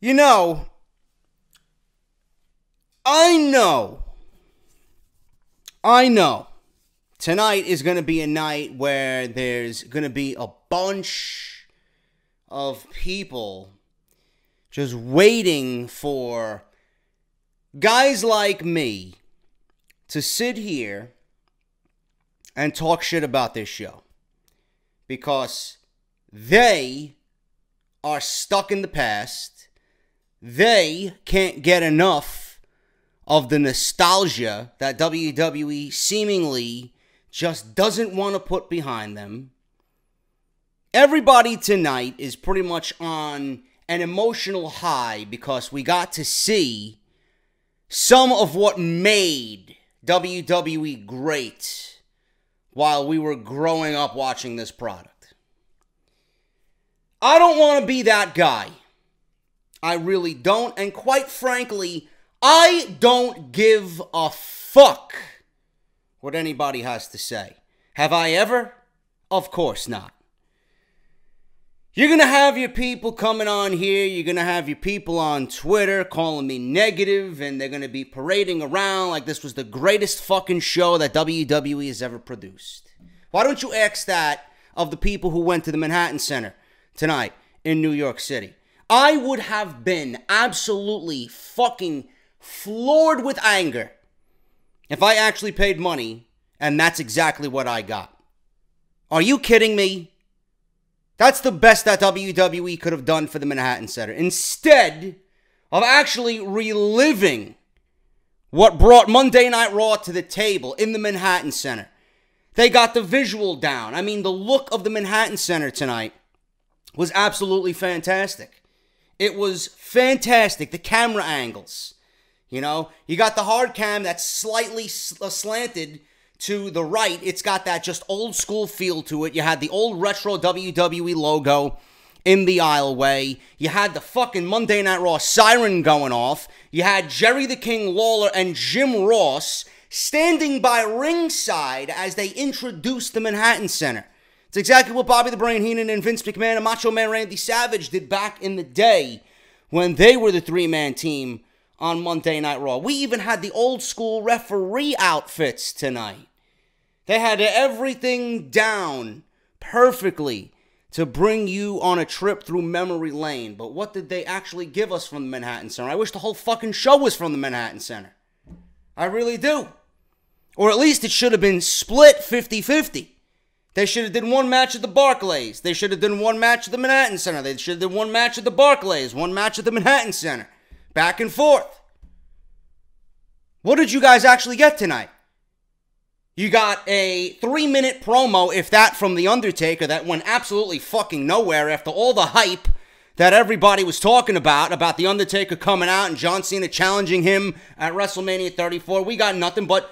You know, I know. Tonight is going to be a night where there's going to be a bunch of people just waiting for guys like me to sit here and talk shit about this show. Because they are stuck in the past. They can't get enough of the nostalgia that WWE seemingly just doesn't want to put behind them. Everybody tonight is pretty much on an emotional high because we got to see some of what made WWE great while we were growing up watching this product. I don't want to be that guy. I really don't. And quite frankly, I don't give a fuck what anybody has to say. Have I ever? Of course not. You're going to have your people coming on here. You're going to have your people on Twitter calling me negative, and they're going to be parading around like this was the greatest fucking show that WWE has ever produced. Why don't you ask that of the people who went to the Manhattan Center tonight in New York City? I would have been absolutely fucking floored with anger if I actually paid money and that's exactly what I got. Are you kidding me? That's the best that WWE could have done for the Manhattan Center. Instead of actually reliving what brought Monday Night Raw to the table in the Manhattan Center, they got the visual down. I mean, the look of the Manhattan Center tonight was absolutely fantastic. It was fantastic. The camera angles. You know, you got the hard cam that's slightly slanted to the right. It's got that just old school feel to it. You had the old retro WWE logo in the aisleway. You had the fucking Monday Night Raw siren going off. You had Jerry the King Lawler and Jim Ross standing by ringside as they introduced the Manhattan Center. It's exactly what Bobby the Brain Heenan and Vince McMahon and Macho Man Randy Savage did back in the day when they were the three-man team on Monday Night Raw. We even had the old school referee outfits tonight. They had everything down perfectly to bring you on a trip through memory lane. But what did they actually give us from the Manhattan Center? I wish the whole fucking show was from the Manhattan Center. I really do. Or at least it should have been split 50-50. They should have done one match at the Barclays. They should have done one match at the Manhattan Center. They should have done one match at the Barclays, one match at the Manhattan Center. Back and forth. What did you guys actually get tonight? You got a 3-minute promo, if that, from The Undertaker that went absolutely fucking nowhere after all the hype that everybody was talking about The Undertaker coming out and John Cena challenging him at WrestleMania 34. We got nothing but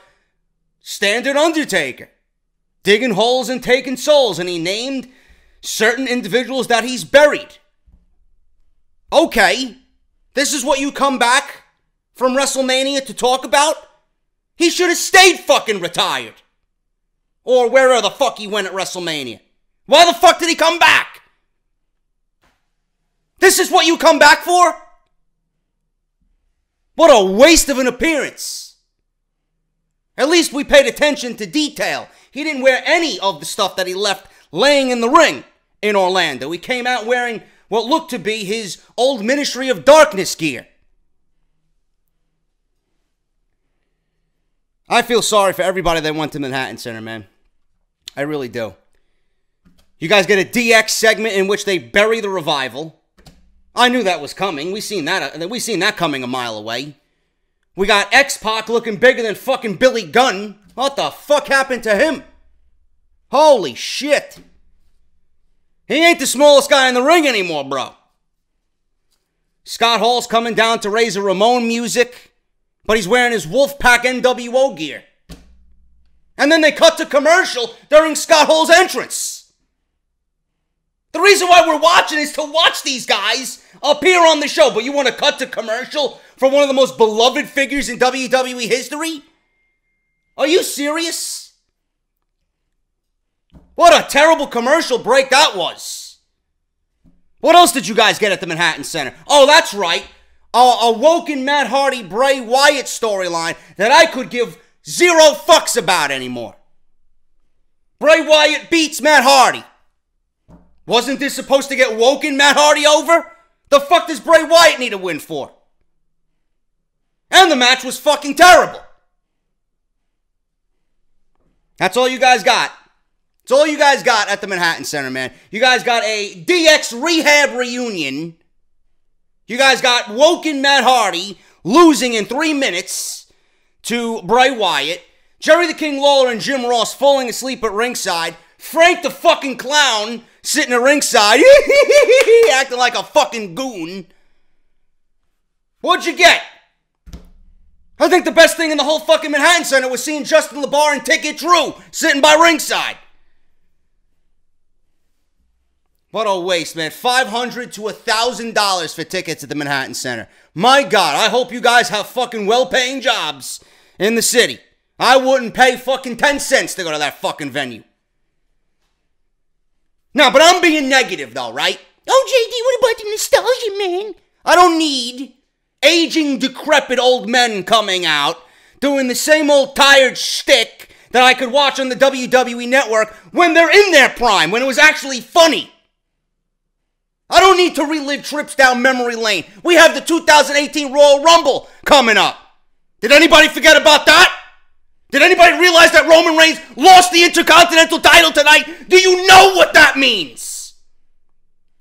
standard Undertaker. Digging holes and taking souls, and he named certain individuals that he's buried. Okay, this is what you come back from WrestleMania to talk about? He should have stayed fucking retired. Or wherever the fuck he went at WrestleMania. Why the fuck did he come back? This is what you come back for? What a waste of an appearance. At least we paid attention to detail. He didn't wear any of the stuff that he left laying in the ring in Orlando. He came out wearing what looked to be his old Ministry of Darkness gear. I feel sorry for everybody that went to Manhattan Center, man. I really do. You guys get a DX segment in which they bury the Revival. I knew that was coming. We seen that coming a mile away. We got X-Pac looking bigger than fucking Billy Gunn. What the fuck happened to him? Holy shit. He ain't the smallest guy in the ring anymore, bro. Scott Hall's coming down to Razor Ramon music, but he's wearing his Wolfpack NWO gear. And then they cut to commercial during Scott Hall's entrance. The reason why we're watching is to watch these guys appear on the show, but you want to cut to commercial for one of the most beloved figures in WWE history? Are you serious? What a terrible commercial break that was. What else did you guys get at the Manhattan Center? Oh, that's right. A woken Matt Hardy Bray Wyatt storyline that I could give zero fucks about anymore. Bray Wyatt beats Matt Hardy. Wasn't this supposed to get woken Matt Hardy over? The fuck does Bray Wyatt need a win for? And the match was fucking terrible. That's all you guys got. That's all you guys got at the Manhattan Center, man. You guys got a DX rehab reunion. You guys got woken Matt Hardy losing in 3 minutes to Bray Wyatt. Jerry the King Lawler and Jim Ross falling asleep at ringside. Frank the fucking clown sitting at ringside, acting like a fucking goon. What'd you get? I think the best thing in the whole fucking Manhattan Center was seeing Justin LeBar and Ticket Drew sitting by ringside. What a waste, man. $500 to $1,000 for tickets at the Manhattan Center. My God, I hope you guys have fucking well-paying jobs in the city. I wouldn't pay fucking 10 cents to go to that fucking venue. No, but I'm being negative though, right? Oh, JD, what about the nostalgia, man? I don't need aging, decrepit old men coming out doing the same old tired shtick that I could watch on the WWE Network when they're in their prime, when it was actually funny. I don't need to relive trips down memory lane. We have the 2018 Royal Rumble coming up. Did anybody forget about that? Did anybody realize that Roman Reigns lost the Intercontinental title tonight? Do you know what that means?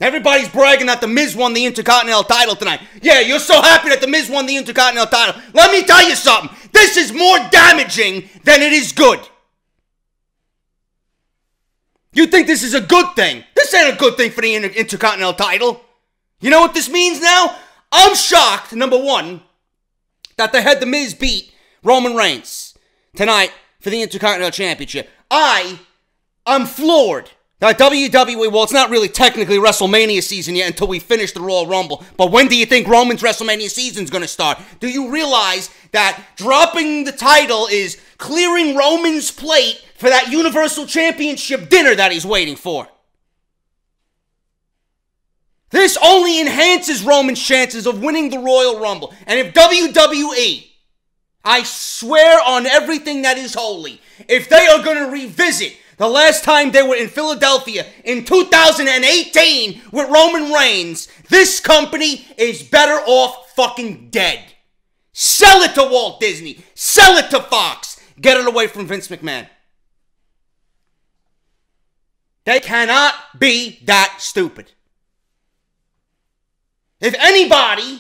Everybody's bragging that The Miz won the Intercontinental title tonight. Yeah, you're so happy that The Miz won the Intercontinental title. Let me tell you something. This is more damaging than it is good. You think this is a good thing? This ain't a good thing for the Intercontinental title. You know what this means now? I'm shocked, number one, that they had The Miz beat Roman Reigns tonight for the Intercontinental Championship. I'm floored that WWE, well, it's not really technically WrestleMania season yet until we finish the Royal Rumble, but when do you think Roman's WrestleMania season's gonna start? Do you realize that dropping the title is clearing Roman's plate for that Universal Championship dinner that he's waiting for? This only enhances Roman's chances of winning the Royal Rumble. And if WWE, I swear on everything that is holy, if they are going to revisit the last time they were in Philadelphia in 2018 with Roman Reigns, this company is better off fucking dead. Sell it to Walt Disney. Sell it to Fox. Get it away from Vince McMahon. They cannot be that stupid. If anybody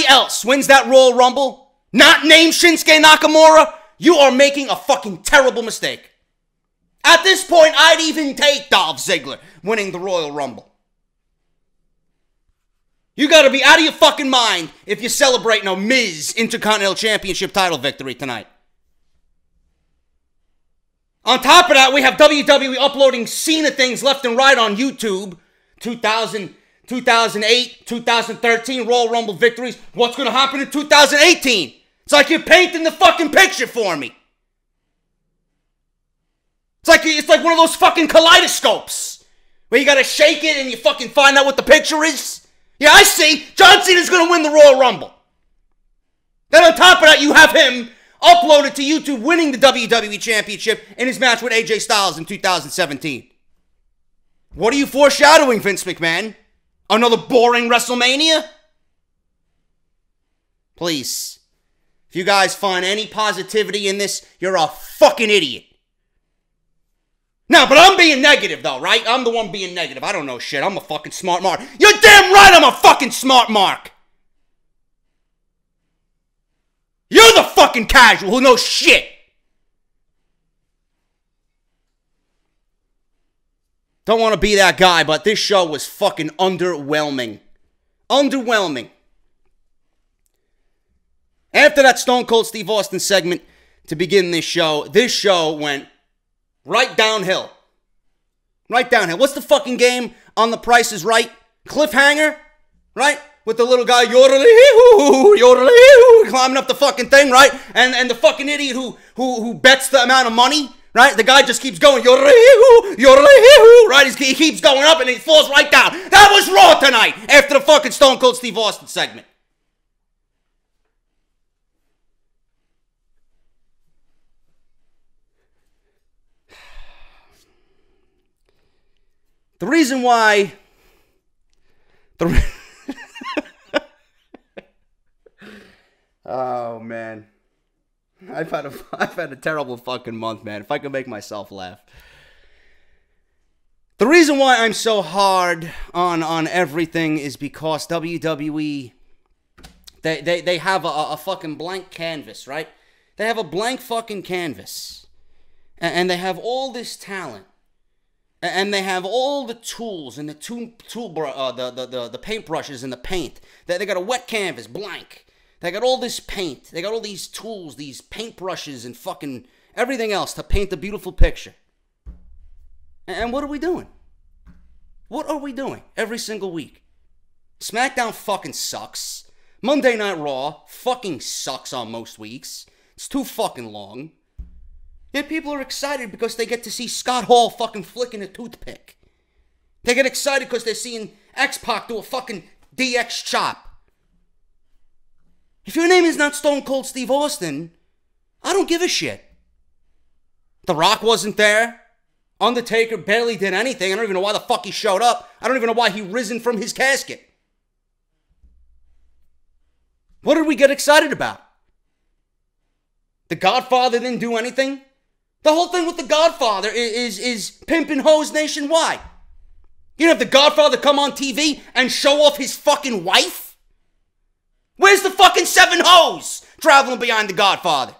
else wins that Royal Rumble, not named Shinsuke Nakamura, you are making a fucking terrible mistake. At this point, I'd even take Dolph Ziggler winning the Royal Rumble. You gotta be out of your fucking mind if you're celebrating a Miz Intercontinental Championship title victory tonight. On top of that, we have WWE uploading Cena things left and right on YouTube. 2008, 2013 Royal Rumble victories. What's going to happen in 2018? It's like you're painting the fucking picture for me. It's like one of those fucking kaleidoscopes where you got to shake it and you fucking find out what the picture is. Yeah, I see. John Cena's going to win the Royal Rumble. Then on top of that, you have him uploaded to YouTube winning the WWE Championship in his match with AJ Styles in 2017. What are you foreshadowing, Vince McMahon? Another boring WrestleMania? Please, if you guys find any positivity in this, you're a fucking idiot. No, but I'm being negative though, right? I'm the one being negative. I don't know shit. I'm a fucking smart mark. You're damn right I'm a fucking smart mark. You're the fucking casual who knows shit. Don't want to be that guy, but this show was fucking underwhelming. Underwhelming. After that Stone Cold Steve Austin segment to begin this show went right downhill. Right downhill. What's the fucking game on The Price is Right? Cliffhanger? Right? With the little guy yodeling, climbing up the fucking thing, right? And the fucking idiot who bets the amount of money, right? The guy just keeps going, Yorehoo, right? He keeps going up and he falls right down. That was Raw tonight after the fucking Stone Cold Steve Austin segment. The reason why... Oh, man. I've had a terrible fucking month, man. If I could make myself laugh. The reason why I'm so hard on everything is because WWE, they have a fucking blank canvas, right? They have a blank fucking canvas. And they have all this talent. And they have all the tools and the the paintbrushes and the paint. They got a wet canvas, blank. They got all this paint. They got all these tools, these paintbrushes and fucking everything else to paint a beautiful picture. And what are we doing? What are we doing every single week? SmackDown fucking sucks. Monday Night Raw fucking sucks on most weeks. It's too fucking long. Yet people are excited because they get to see Scott Hall fucking flicking a toothpick. They get excited because they're seeing X-Pac do a fucking DX chop. If your name is not Stone Cold Steve Austin, I don't give a shit. The Rock wasn't there. Undertaker barely did anything. I don't even know why the fuck he showed up. I don't even know why he risen from his casket. What did we get excited about? The Godfather didn't do anything? The whole thing with the Godfather is pimp and hose nationwide. You have the Godfather come on TV and show off his fucking wife? Where's the fucking 7 hoes traveling behind the Godfather?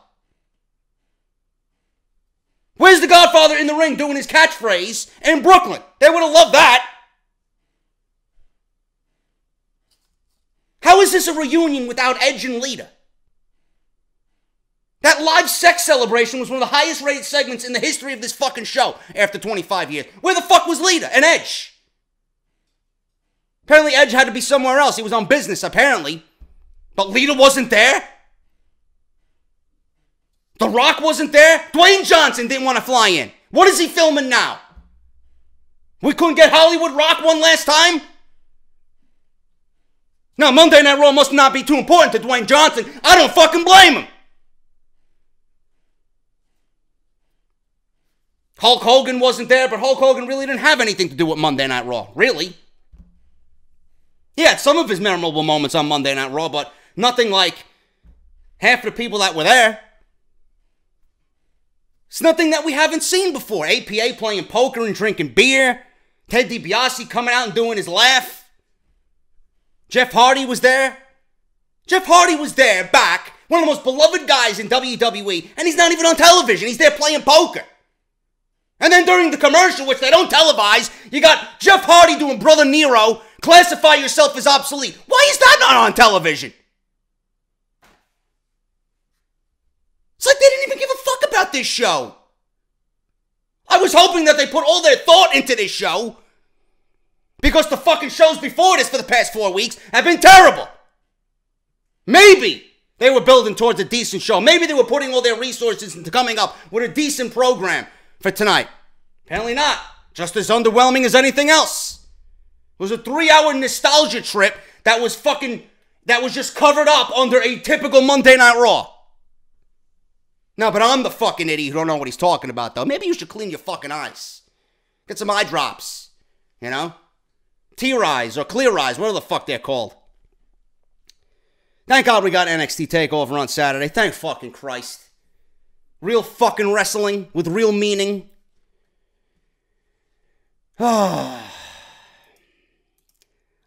Where's the Godfather in the ring doing his catchphrase in Brooklyn? They would have loved that. How is this a reunion without Edge and Lita? That live sex celebration was one of the highest rated segments in the history of this fucking show after 25 years. Where the fuck was Lita and Edge? Apparently Edge had to be somewhere else. He was on business, apparently. But Lita wasn't there? The Rock wasn't there? Dwayne Johnson didn't want to fly in. What is he filming now? We couldn't get Hollywood Rock one last time? No, Monday Night Raw must not be too important to Dwayne Johnson. I don't fucking blame him. Hulk Hogan wasn't there, but Hulk Hogan really didn't have anything to do with Monday Night Raw. Really. He had some of his memorable moments on Monday Night Raw, but nothing like half the people that were there. It's nothing that we haven't seen before. APA playing poker and drinking beer. Ted DiBiase coming out and doing his laugh. Jeff Hardy was there. Jeff Hardy was there back. One of the most beloved guys in WWE. And he's not even on television. He's there playing poker. And then during the commercial, which they don't televise, you got Jeff Hardy doing Brother Nero. Classify yourself as obsolete. Why is that not on television? It's like they didn't even give a fuck about this show. I was hoping that they put all their thought into this show. Because the fucking shows before this for the past 4 weeks have been terrible. Maybe they were building towards a decent show. Maybe they were putting all their resources into coming up with a decent program for tonight. Apparently not. Just as underwhelming as anything else. It was a 3-hour nostalgia trip that was just covered up under a typical Monday Night Raw. No, but I'm the fucking idiot who don't know what he's talking about, though. Maybe you should clean your fucking eyes. Get some eye drops. You know? Tear eyes or clear eyes, whatever the fuck they're called. Thank God we got NXT TakeOver on Saturday. Thank fucking Christ. Real fucking wrestling with real meaning. I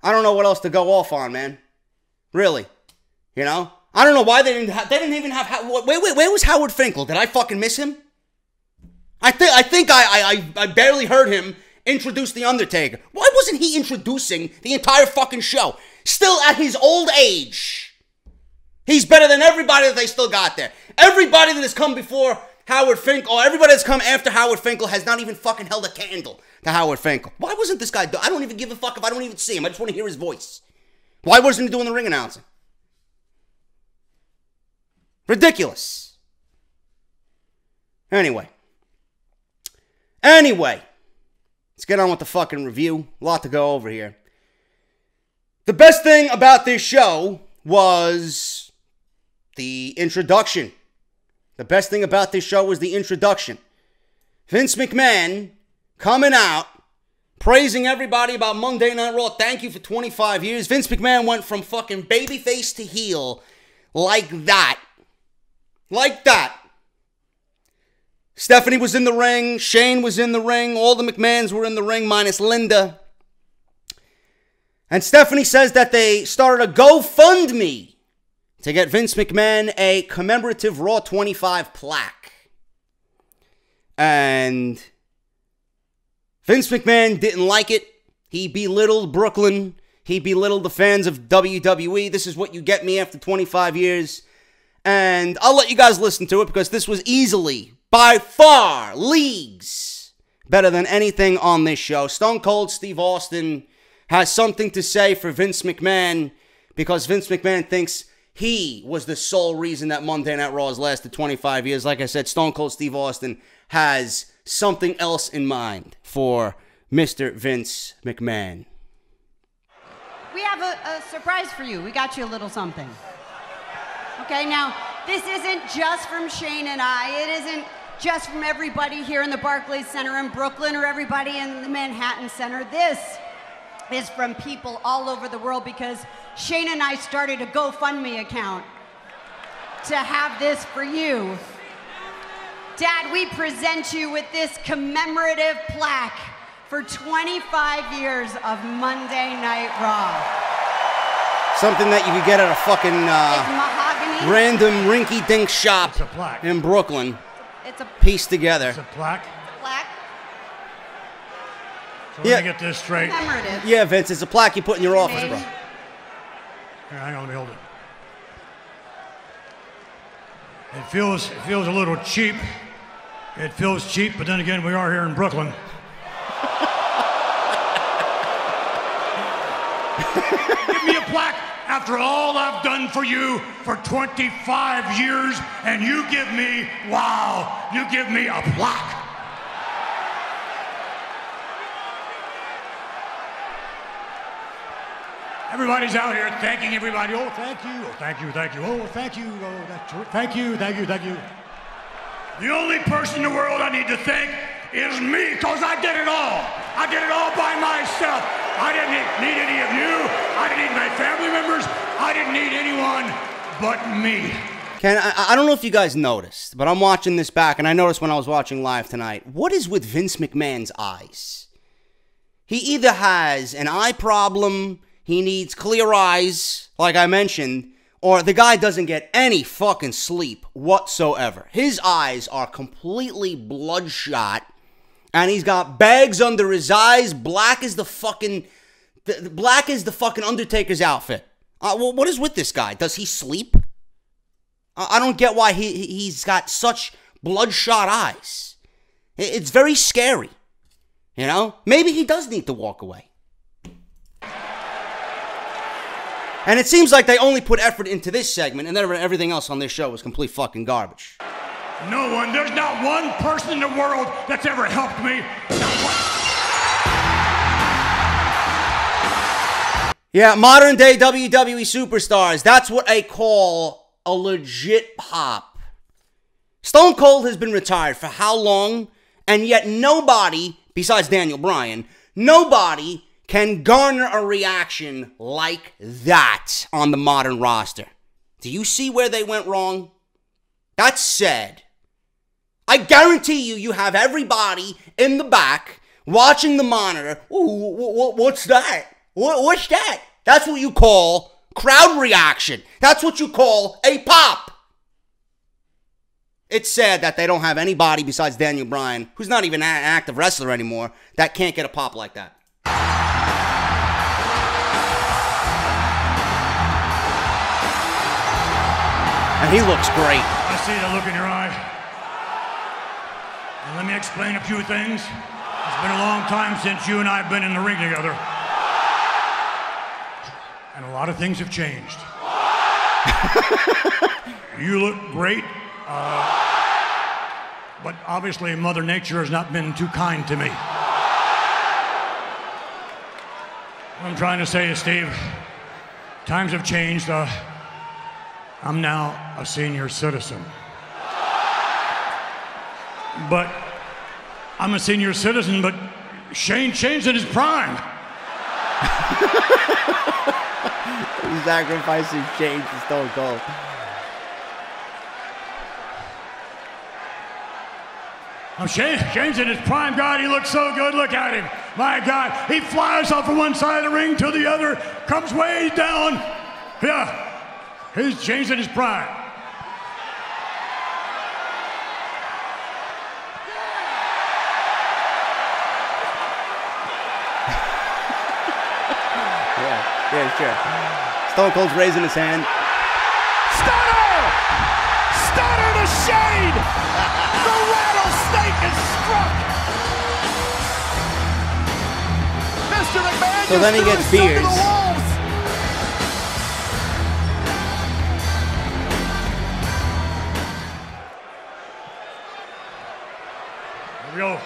don't know what else to go off on, man. Really. You know? I don't know why they didn't even have... Where was Howard Finkel? Did I fucking miss him? I think I barely heard him introduce The Undertaker. Why wasn't he introducing the entire fucking show? Still at his old age. He's better than everybody that they still got there. Everybody that has come before Howard Finkel, or everybody that's come after Howard Finkel has not even fucking held a candle to Howard Finkel. Why wasn't this guy... I don't even give a fuck if I don't even see him. I just want to hear his voice. Why wasn't he doing the ring announcing? Ridiculous. Anyway. Anyway, let's get on with the fucking review. A lot to go over here. The best thing about this show was the introduction. The best thing about this show was the introduction. Vince McMahon coming out, praising everybody about Monday Night Raw. Thank you for 25 years. Vince McMahon went from fucking babyface to heel like that. Like that. Stephanie was in the ring. Shane was in the ring. All the McMahons were in the ring minus Linda. And Stephanie says that they started a GoFundMe to get Vince McMahon a commemorative Raw 25 plaque. And Vince McMahon didn't like it. He belittled Brooklyn. He belittled the fans of WWE. This is what you get me after 25 years. And I'll let you guys listen to it because this was easily, by far, leagues better than anything on this show. Stone Cold Steve Austin has something to say for Vince McMahon because Vince McMahon thinks he was the sole reason that Monday Night Raw has lasted 25 years. Like I said, Stone Cold Steve Austin has something else in mind for Mr. Vince McMahon. We have a surprise for you. We got you a little something. Okay, now, this isn't just from Shane and I. It isn't just from everybody here in the Barclays Center in Brooklyn or everybody in the Manhattan Center. This is from people all over the world because Shane and I started a GoFundMe account to have this for you. Dad, we present you with this commemorative plaque for 25 years of Monday Night Raw. Something that you could get at a fucking random rinky-dink shop in Brooklyn. It's a pieced together. It's a plaque. Plaque. So let me get this straight. Commemorative. Yeah, Vince, it's a plaque you put in your office, bro. Here, hang on, let me hold it. It feels a little cheap. It feels cheap, but then again, we are here in Brooklyn. Give me a plaque after all I've done for you for 25 years, and you give me, wow, you give me a plaque. Everybody's out here thanking everybody. Oh, thank you. Oh, thank you. Thank you. Oh, thank you. Oh, that's thank you. Thank you. Thank you. The only person in the world I need to thank is me, because I did it all. I did it all by myself. I didn't need any of you. I didn't need my family members. I didn't need anyone but me. Ken, I don't know if you guys noticed, but I'm watching this back, and I noticed when I was watching live tonight, what is with Vince McMahon's eyes? He either has an eye problem, he needs clear eyes, like I mentioned, or the guy doesn't get any fucking sleep whatsoever. His eyes are completely bloodshot, and he's got bags under his eyes, black as the fucking Undertaker's outfit. What is with this guy? Does he sleep? I don't get why he's got such bloodshot eyes. It's very scary. You know? Maybe he does need to walk away. And it seems like they only put effort into this segment, and then everything else on this show was complete fucking garbage. No one, there's not one person in the world that's ever helped me. Not one. Yeah, modern day WWE superstars. That's what I call a legit pop. Stone Cold has been retired for how long? And yet nobody, besides Daniel Bryan, nobody can garner a reaction like that on the modern roster. Do you see where they went wrong? That's sad. I guarantee you have everybody in the back watching the monitor. Ooh, what's that? What's that? That's what you call crowd reaction. That's what you call a pop. It's sad that they don't have anybody besides Daniel Bryan, who's not even an active wrestler anymore, that can't get a pop like that. And he looks great. I see the look in your eye. And let me explain a few things. It's been a long time since you and I have been in the ring together. And a lot of things have changed. You look great. But obviously, Mother Nature has not been too kind to me. What I'm trying to say is, Steve, times have changed. I'm now a senior citizen. But I'm a senior citizen, but Shane's in his prime. He sacrifices Shane to Stone Cold. Shane's in his prime. God, he looks so good. Look at him. My God. He flies off of one side of the ring to the other, comes way down. Yeah. Shane's in his prime. Yeah, sure. Stone Cold's raising his hand. Stunner! Stunner to Shane! The rattlesnake is struck! Mr. McMahon So then he gets beers. Here we go.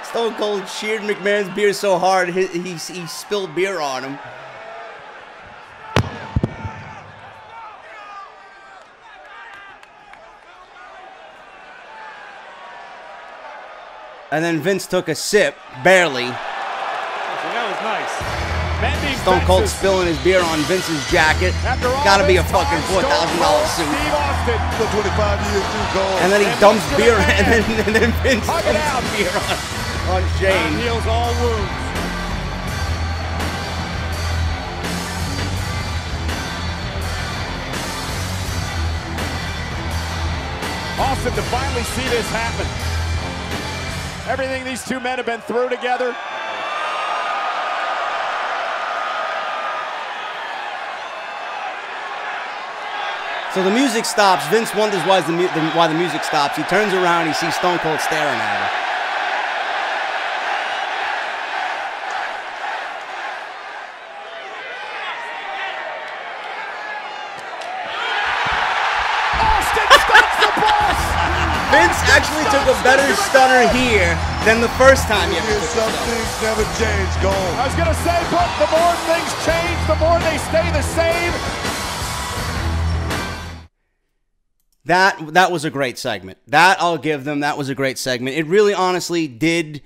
Stone Cold cheered McMahon's beer so hard, he spilled beer on him. And then Vince took a sip, barely. That was nice. Stone Cold spilling his beer on Vince's jacket. Gotta be a fucking $4,000 suit. For 25 years too cold. And then he dumps beer, and then Vince dumps beer on Shane. Heals all wounds. Austin, to finally see this happen. Everything these two men have been through together. So the music stops. Vince wonders why the music stops. He turns around, he sees Stone Cold staring at him. Vince actually took a better stunner here than the first time he ever took a Some stunner. things never change, Gold. I was going to say, but the more things change, the more they stay the same. That was a great segment. That I'll give them. That was a great segment. It really honestly did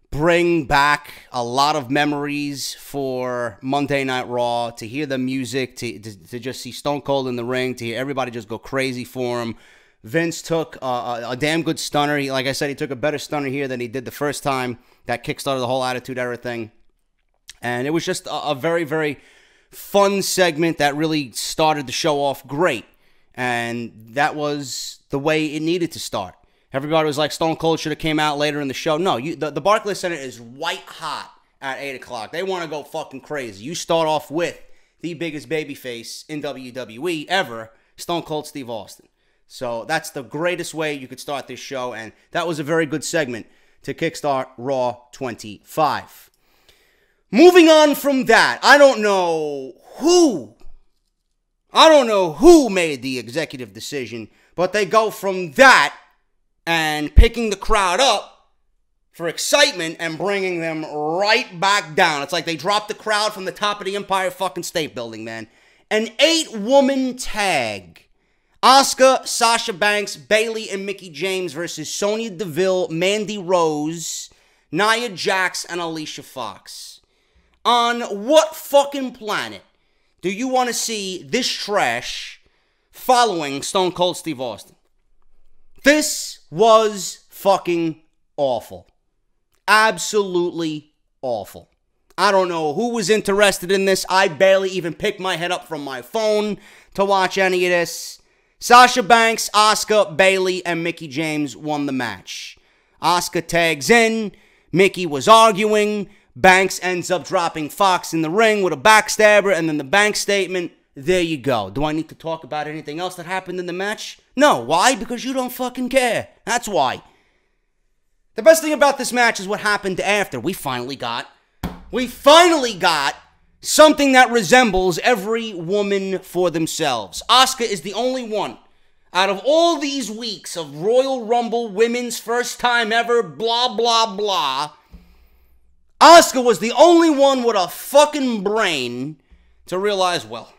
bring back a lot of memories for Monday Night Raw, to hear the music, to just see Stone Cold in the ring, to hear everybody just go crazy for him. Vince took a damn good stunner. Like I said, he took a better stunner here than he did the first time. That kickstarted the whole Attitude Era thing. And it was just a very, very fun segment that really started the show off great. And that was the way it needed to start. Everybody was like, Stone Cold should have came out later in the show. No, the Barclays Center is white hot at 8 o'clock. They want to go fucking crazy. You start off with the biggest babyface in WWE ever, Stone Cold Steve Austin. So that's the greatest way you could start this show, and that was a very good segment to kickstart Raw 25. Moving on from that, I don't know who made the executive decision, but they go from that and picking the crowd up for excitement and bringing them right back down. It's like they dropped the crowd from the top of the Empire fucking State Building, man. An 8-woman tag. Asuka, Sasha Banks, Bayley, and Mickie James versus Sonya Deville, Mandy Rose, Nia Jax, and Alicia Fox. On what fucking planet do you want to see this trash following Stone Cold Steve Austin? This was fucking awful. Absolutely awful. I don't know who was interested in this. I barely even picked my head up from my phone to watch any of this. Sasha Banks, Asuka, Bayley, and Mickie James won the match. Asuka tags in. Mickie was arguing. Banks ends up dropping Fox in the ring with a backstabber, and then the Banks statement. There you go. Do I need to talk about anything else that happened in the match? No. Why? Because you don't fucking care. That's why. The best thing about this match is what happened after. We finally got something that resembles every woman for themselves. Asuka is the only one out of all these weeks of Royal Rumble women's first time ever, blah, blah, blah. Asuka was the only one with a fucking brain to realize, well,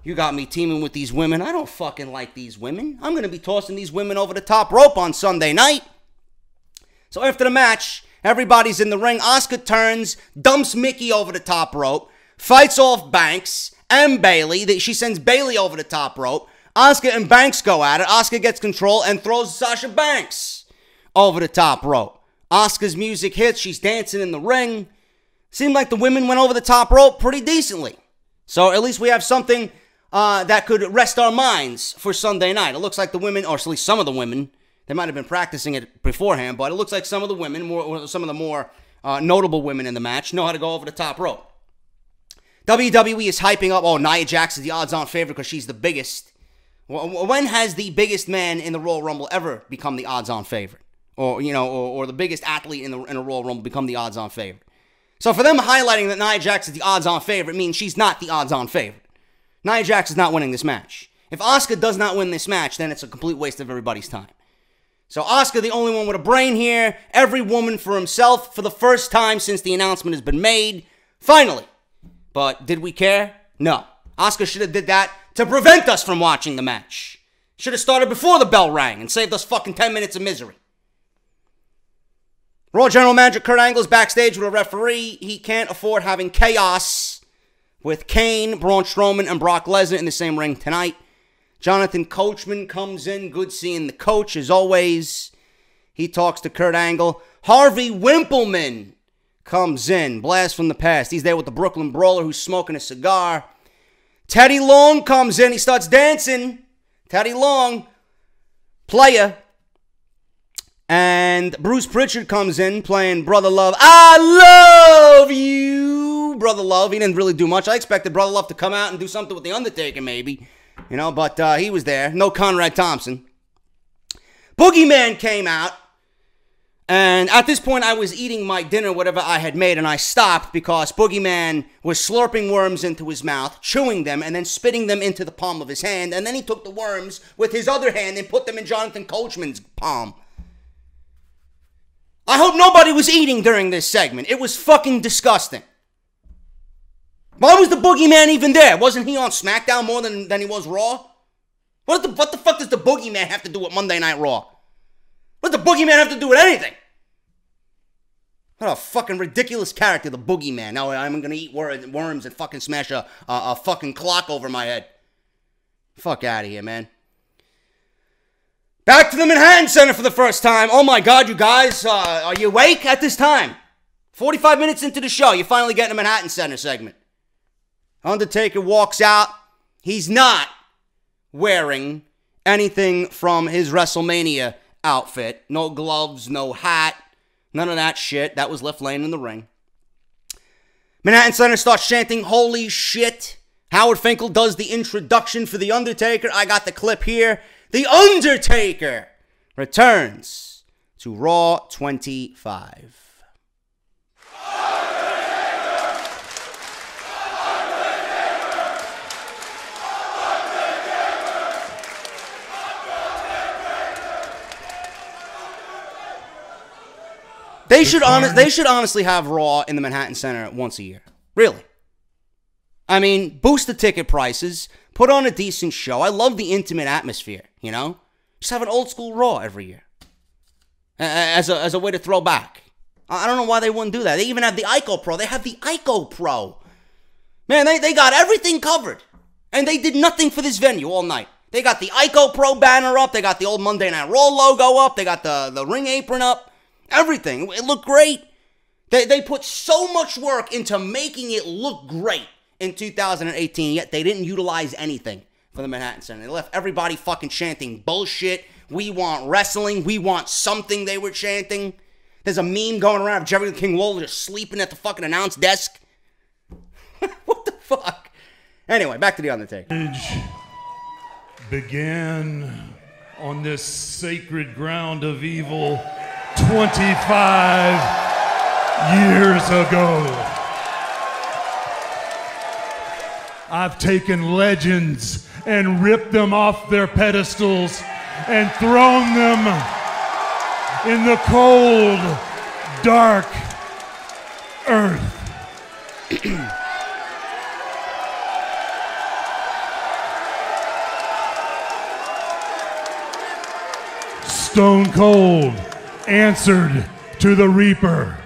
you got me teaming with these women. I don't fucking like these women. I'm going to be tossing these women over the top rope on Sunday night. So after the match, everybody's in the ring. Asuka turns, dumps Mickey over the top rope, fights off Banks and Bayley. She sends Bayley over the top rope. Asuka and Banks go at it. Asuka gets control and throws Sasha Banks over the top rope. Asuka's music hits. She's dancing in the ring. Seemed like the women went over the top rope pretty decently. So at least we have something that could rest our minds for Sunday night. It looks like the women, or at least some of the women, they might have been practicing it beforehand, but it looks like some of the women, some of the more notable women in the match, know how to go over the top rope. WWE is hyping up, Nia Jax is the odds-on favorite because she's the biggest. When has the biggest man in the Royal Rumble ever become the odds-on favorite? Or the biggest athlete in a Royal Rumble become the odds-on favorite? So for them highlighting that Nia Jax is the odds-on favorite means she's not the odds-on favorite. Nia Jax is not winning this match. If Asuka does not win this match, then it's a complete waste of everybody's time. So Asuka, the only one with a brain here. Every woman for himself for the first time since the announcement has been made. Finally. But did we care? No. Asuka should have did that to prevent us from watching the match. Should have started before the bell rang and saved us fucking 10 minutes of misery. Raw General Manager Kurt Angle is backstage with a referee. He can't afford having chaos with Kane, Braun Strowman, and Brock Lesnar in the same ring tonight. Jonathan Coachman comes in. Good seeing the coach as always. He talks to Kurt Angle. Harvey Wimpleman comes in. Blast from the past. He's there with the Brooklyn Brawler who's smoking a cigar. Teddy Long comes in. He starts dancing. Teddy Long, player. And Bruce Pritchard comes in playing Brother Love. I love you, Brother Love. He didn't really do much. I expected Brother Love to come out and do something with The Undertaker maybe. But he was there. No Conrad Thompson. Boogeyman came out. And at this point, I was eating my dinner, whatever I had made, and I stopped because Boogeyman was slurping worms into his mouth, chewing them, and then spitting them into the palm of his hand. And then he took the worms with his other hand and put them in Jonathan Coachman's palm. I hope nobody was eating during this segment. It was fucking disgusting. Why was the Boogeyman even there? Wasn't he on SmackDown more than he was Raw? What the fuck does the Boogeyman have to do with Monday Night Raw? What does the Boogeyman have to do with anything? What a fucking ridiculous character, the Boogeyman. Now I'm gonna eat worms and fucking smash a fucking clock over my head. Fuck out of here, man. Back to the Manhattan Center for the first time. Oh my God, you guys, are you awake at this time? 45 minutes into the show, you're finally getting a Manhattan Center segment. Undertaker walks out. He's not wearing anything from his WrestleMania outfit. No gloves, no hat, none of that shit. That was left laying in the ring. Manhattan Center starts chanting, holy shit. Howard Finkel does the introduction for The Undertaker. I got the clip here. The Undertaker returns to Raw 25. They should honestly have Raw in the Manhattan Center once a year. Really. I mean, boost the ticket prices. Put on a decent show. I love the intimate atmosphere, Just have an old school Raw every year. As a way to throw back. I don't know why they wouldn't do that. They even have the Ico Pro. They have the Ico Pro. Man, they got everything covered. And they did nothing for this venue all night. They got the Ico Pro banner up. They got the old Monday Night Raw logo up. They got the ring apron up. Everything. It looked great. They put so much work into making it look great in 2018, yet they didn't utilize anything for the Manhattan Center. They left everybody fucking chanting bullshit. We want wrestling. We want something, they were chanting. There's a meme going around of Jerry the King Lawler just sleeping at the fucking announce desk. What the fuck? Anyway, back to The Undertaker. Began on this sacred ground of evil 25 years ago. I've taken legends and ripped them off their pedestals and thrown them in the cold, dark earth. Stone Cold answered to the Reaper.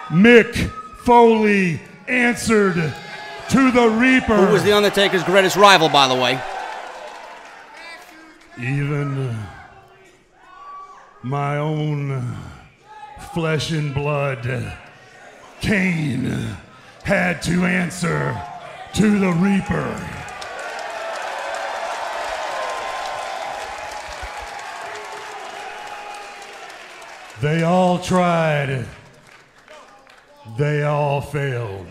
Mick Foley answered to the Reaper. Who was The Undertaker's greatest rival, by the way? Even my own flesh and blood, Kane, had to answer to the Reaper. They all tried. They all failed.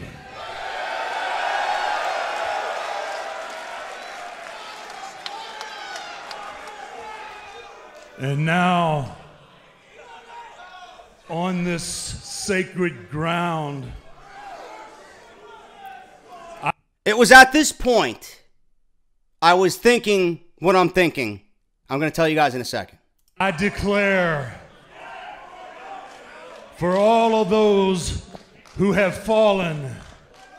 And now, on this sacred ground, it was at this point I was thinking what I'm thinking. I'm going to tell you guys in a second. I declare for all of those who have fallen,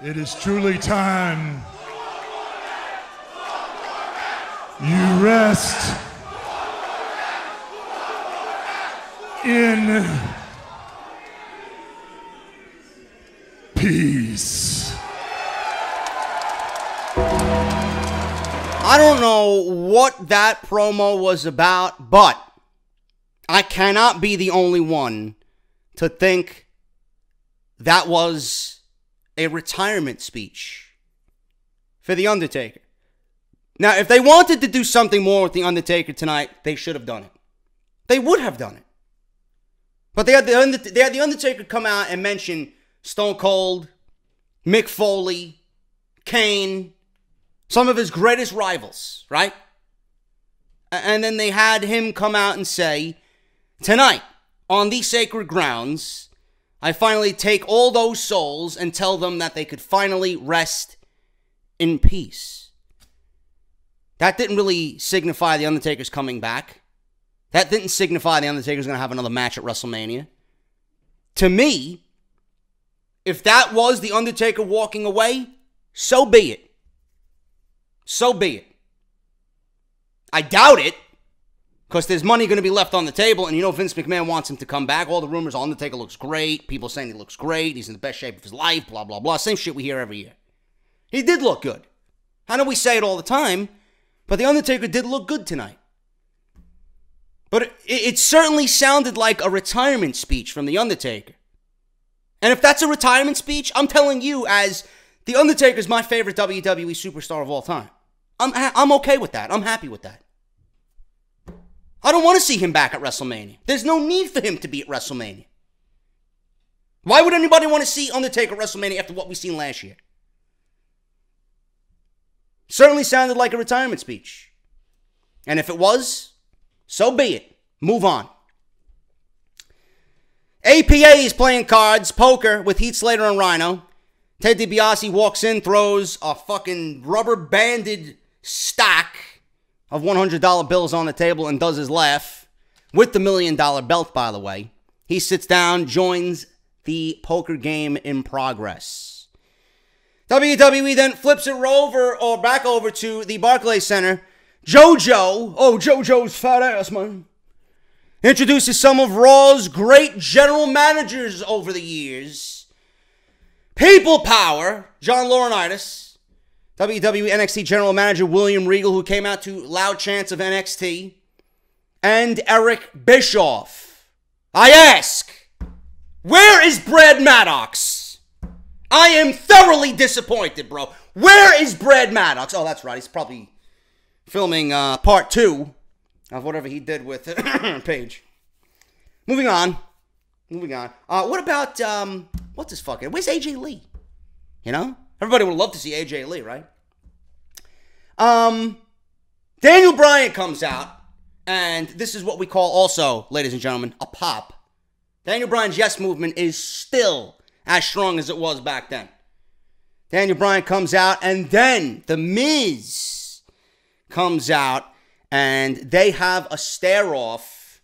it is truly time. You rest in peace. I don't know what that promo was about, but I cannot be the only one to think that was a retirement speech for The Undertaker. Now, if they wanted to do something more with The Undertaker tonight, they should have done it. They would have done it. But they had The Undertaker come out and mention Stone Cold, Mick Foley, Kane, some of his greatest rivals, right? And then they had him come out and say, tonight, on these sacred grounds, I finally take all those souls and tell them that they could finally rest in peace. That didn't really signify The Undertaker's coming back. That didn't signify The Undertaker's going to have another match at WrestleMania. To me, if that was The Undertaker walking away, so be it. So be it. I doubt it, because there's money going to be left on the table, and you know Vince McMahon wants him to come back. All the rumors, Undertaker looks great. People saying he looks great. He's in the best shape of his life, blah, blah, blah. Same shit we hear every year. He did look good. I know we say it all the time, but The Undertaker did look good tonight. But it certainly sounded like a retirement speech from The Undertaker. And if that's a retirement speech, I'm telling you, as The Undertaker's my favorite WWE superstar of all time. I'm okay with that. I'm happy with that. I don't want to see him back at WrestleMania. There's no need for him to be at WrestleMania. Why would anybody want to see Undertaker at WrestleMania after what we've seen last year? Certainly sounded like a retirement speech. And if it was, so be it. Move on. APA is playing cards, poker, with Heath, Slater, and Rhino. Ted DiBiase walks in, throws a fucking rubber-banded stack of $100 bills on the table and does his laugh. With the $1 million belt, by the way. He sits down, joins the poker game in progress. WWE then flips it back over to the Barclays Center. JoJo's fat ass, man, introduces some of Raw's great general managers over the years. People Power, John Laurinaitis, WWE NXT General Manager William Regal, who came out to loud chants of NXT, and Eric Bischoff. I ask, where is Brad Maddox? I am thoroughly disappointed, bro. Where is Brad Maddox? Oh, that's right. He's probably filming part 2 of whatever he did with Paige. Moving on. What about, what's this fucking, where's AJ Lee? You know? Everybody would love to see AJ Lee, right? Daniel Bryan comes out, and this is what we call also, ladies and gentlemen, a pop. Daniel Bryan's yes movement is still as strong as it was back then. Daniel Bryan comes out, and then The Miz comes out, and they have a stare-off.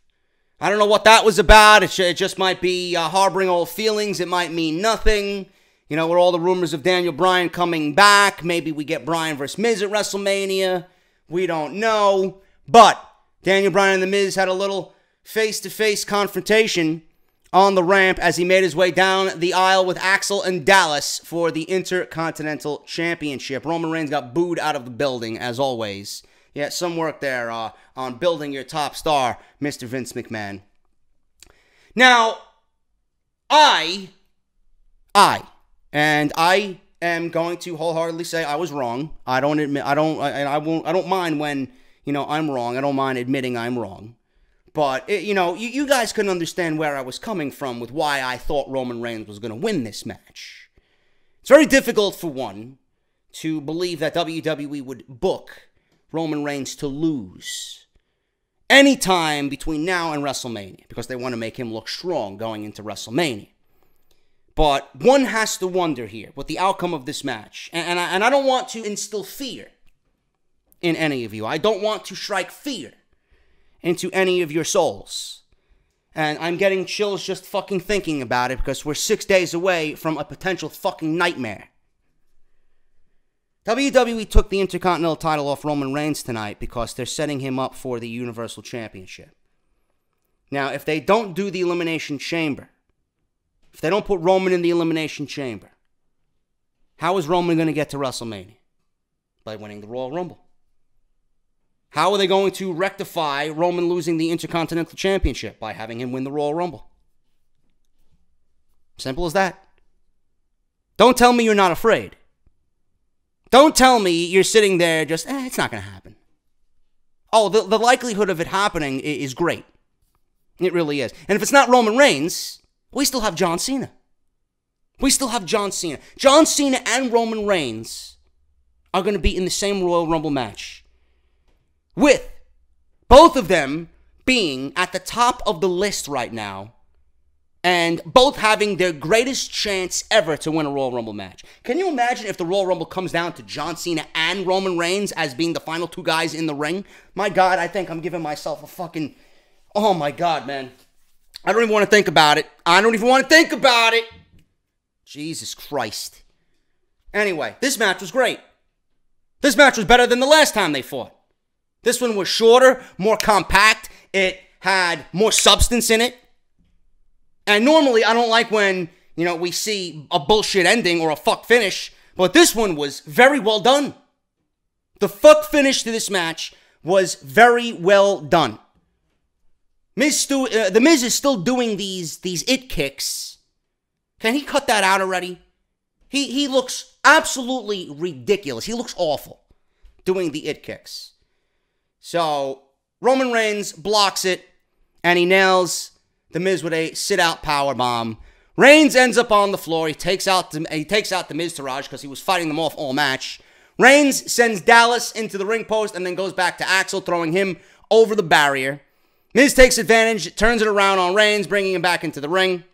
I don't know what that was about. It just might be harboring old feelings. It might mean nothing. You know, with all the rumors of Daniel Bryan coming back, maybe we get Bryan versus Miz at WrestleMania. We don't know. But Daniel Bryan and The Miz had a little face-to-face confrontation on the ramp as he made his way down the aisle with Axel and Dallas for the Intercontinental Championship. Roman Reigns got booed out of the building, as always. Yeah, some work there on building your top star, Mr. Vince McMahon. Now, I am going to wholeheartedly say I was wrong. I don't mind when, I'm wrong. I don't mind admitting I'm wrong. But, you guys can understand where I was coming from with why I thought Roman Reigns was going to win this match. It's very difficult, for one, to believe that WWE would book Roman Reigns to lose any time between now and WrestleMania because they want to make him look strong going into WrestleMania. But one has to wonder here with the outcome of this match. And I don't want to instill fear in any of you. I don't want to strike fear into any of your souls. And I'm getting chills just fucking thinking about it because we're 6 days away from a potential fucking nightmare. WWE took the Intercontinental title off Roman Reigns tonight because they're setting him up for the Universal Championship. Now, if they don't do the Elimination Chamber, if they don't put Roman in the Elimination Chamber, how is Roman going to get to WrestleMania? By winning the Royal Rumble. How are they going to rectify Roman losing the Intercontinental Championship? By having him win the Royal Rumble. Simple as that. Don't tell me you're not afraid. Don't tell me you're sitting there just, it's not going to happen. Oh, the likelihood of it happening is great. It really is. And if it's not Roman Reigns, we still have John Cena. We still have John Cena. John Cena and Roman Reigns are going to be in the same Royal Rumble match. With both of them being at the top of the list right now and both having their greatest chance ever to win a Royal Rumble match. Can you imagine if the Royal Rumble comes down to John Cena and Roman Reigns as being the final two guys in the ring? My God, I think I'm giving myself a fucking... Oh my God, man. I don't even want to think about it. I don't even want to think about it. Jesus Christ. Anyway, this match was great. This match was better than the last time they fought. This one was shorter, more compact. It had more substance in it. And normally, I don't like when, we see a bullshit ending or a fuck finish. But this one was very well done. The fuck finish to this match was very well done. The Miz is still doing these it kicks. Can he cut that out already? He looks absolutely ridiculous. He looks awful doing the it kicks. So, Roman Reigns blocks it, and he nails The Miz with a sit-out powerbomb. Reigns ends up on the floor. He takes out the Miz-Taraj because he was fighting them off all match. Reigns sends Dallas into the ring post and then goes back to Axel, throwing him over the barrier. Miz takes advantage, turns it around on Reigns, bringing him back into the ring.